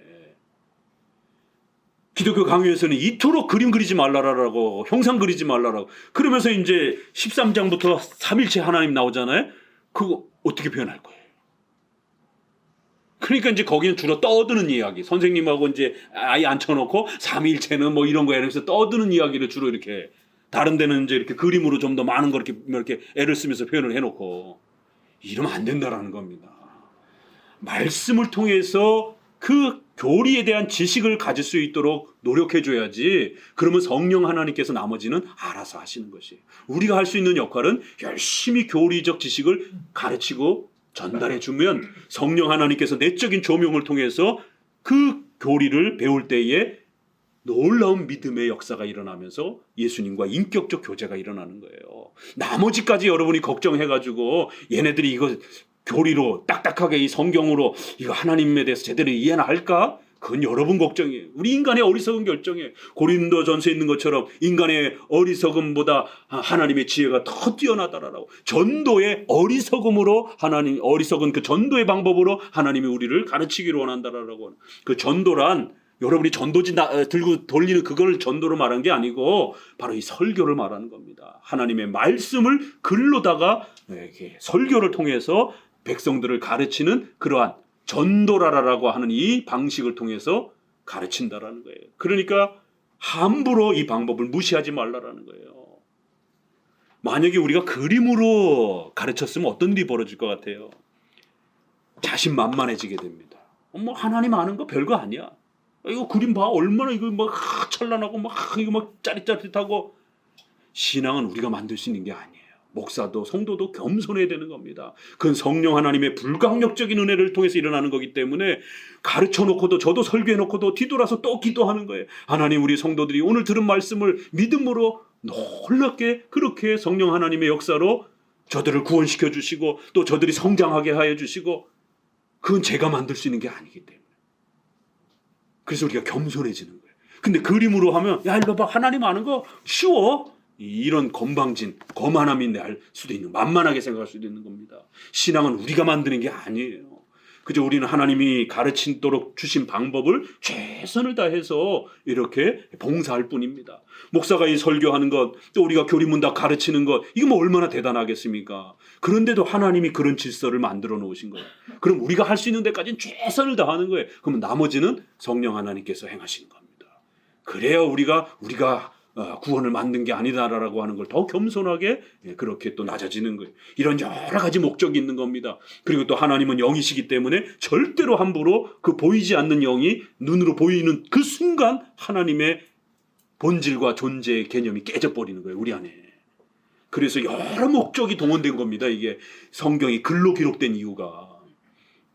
기독교 강요에서는 이토록 그림 그리지 말라라고, 형상 그리지 말라라고. 그러면서 이제 13장부터 삼일체 하나님 나오잖아요. 그거 어떻게 표현할 거예요? 그러니까 이제 거기는 주로 떠드는 이야기. 선생님하고 이제 아예 앉혀놓고 삼위일체는 뭐 이런 거에 대해서 떠드는 이야기를 주로 이렇게, 다른 데는 이제 이렇게 그림으로 좀 더 많은 거 이렇게 애를 쓰면서 표현을 해놓고, 이러면 안 된다라는 겁니다. 말씀을 통해서 그 교리에 대한 지식을 가질 수 있도록 노력해줘야지. 그러면 성령 하나님께서 나머지는 알아서 하시는 것이에요. 우리가 할 수 있는 역할은 열심히 교리적 지식을 가르치고 전달해주면 성령 하나님께서 내적인 조명을 통해서 그 교리를 배울 때에 놀라운 믿음의 역사가 일어나면서 예수님과 인격적 교제가 일어나는 거예요. 나머지까지 여러분이 걱정해가지고 얘네들이 이거 교리로 딱딱하게 이 성경으로 이거 하나님에 대해서 제대로 이해나 할까? 그건 여러분 걱정이에요. 우리 인간의 어리석은 결정이에요. 고린도전서에 있는 것처럼 인간의 어리석음보다 하나님의 지혜가 더 뛰어나다라고. 전도의 어리석음으로 어리석은 그 전도의 방법으로 하나님이 우리를 가르치기를 원한다라고. 그 전도란 여러분이 전도지 들고 돌리는 그걸 전도로 말한 게 아니고 바로 이 설교를 말하는 겁니다. 하나님의 말씀을 글로다가 이렇게 설교를 통해서 백성들을 가르치는 그러한 전도라라고 하는 이 방식을 통해서 가르친다라는 거예요. 그러니까 함부로 이 방법을 무시하지 말라라는 거예요. 만약에 우리가 그림으로 가르쳤으면 어떤 일이 벌어질 것 같아요? 자신만만해지게 됩니다. 뭐 하나님 아는 거 별거 아니야. 이거 그림 봐, 얼마나 이거 막 찬란하고 막 이거 막 짜릿짜릿하고. 신앙은 우리가 만들 수 있는 게 아니에요. 목사도 성도도 겸손해야 되는 겁니다. 그건 성령 하나님의 불강력적인 은혜를 통해서 일어나는 거기 때문에 가르쳐 놓고도, 저도 설교해 놓고도 뒤돌아서 또 기도하는 거예요. 하나님, 우리 성도들이 오늘 들은 말씀을 믿음으로 놀랍게 그렇게 성령 하나님의 역사로 저들을 구원시켜 주시고 또 저들이 성장하게 하여 주시고, 그건 제가 만들 수 있는 게 아니기 때문에. 그래서 우리가 겸손해지는 거예요. 근데 그림으로 하면, 야, 이거 봐, 하나님 아는 거 쉬워. 이런 건방진, 거만함이 날 수도 있는, 만만하게 생각할 수도 있는 겁니다. 신앙은 우리가 만드는 게 아니에요. 그저 우리는 하나님이 가르치도록 주신 방법을 최선을 다해서 이렇게 봉사할 뿐입니다. 목사가 이 설교하는 것, 또 우리가 교리문답 가르치는 것, 이거 뭐 얼마나 대단하겠습니까? 그런데도 하나님이 그런 질서를 만들어 놓으신 거예요. 그럼 우리가 할 수 있는 데까지는 최선을 다하는 거예요. 그러면 나머지는 성령 하나님께서 행하시는 겁니다. 그래야 우리가 구원을 만든 게 아니다라고 하는 걸 더 겸손하게 그렇게 또 낮아지는 거예요. 이런 여러 가지 목적이 있는 겁니다. 그리고 또 하나님은 영이시기 때문에 절대로 함부로 그 보이지 않는 영이 눈으로 보이는 그 순간 하나님의 본질과 존재의 개념이 깨져버리는 거예요, 우리 안에. 그래서 여러 목적이 동원된 겁니다. 이게 성경이 글로 기록된 이유가.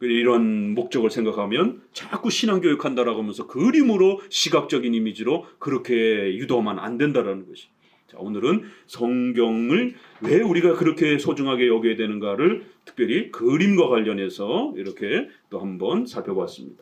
이런 목적을 생각하면 자꾸 신앙교육한다라고 하면서 그림으로, 시각적인 이미지로 그렇게 유도하면 안 된다라는 것이. 자, 오늘은 성경을 왜 우리가 그렇게 소중하게 여겨야 되는가를 특별히 그림과 관련해서 이렇게 또 한번 살펴봤습니다.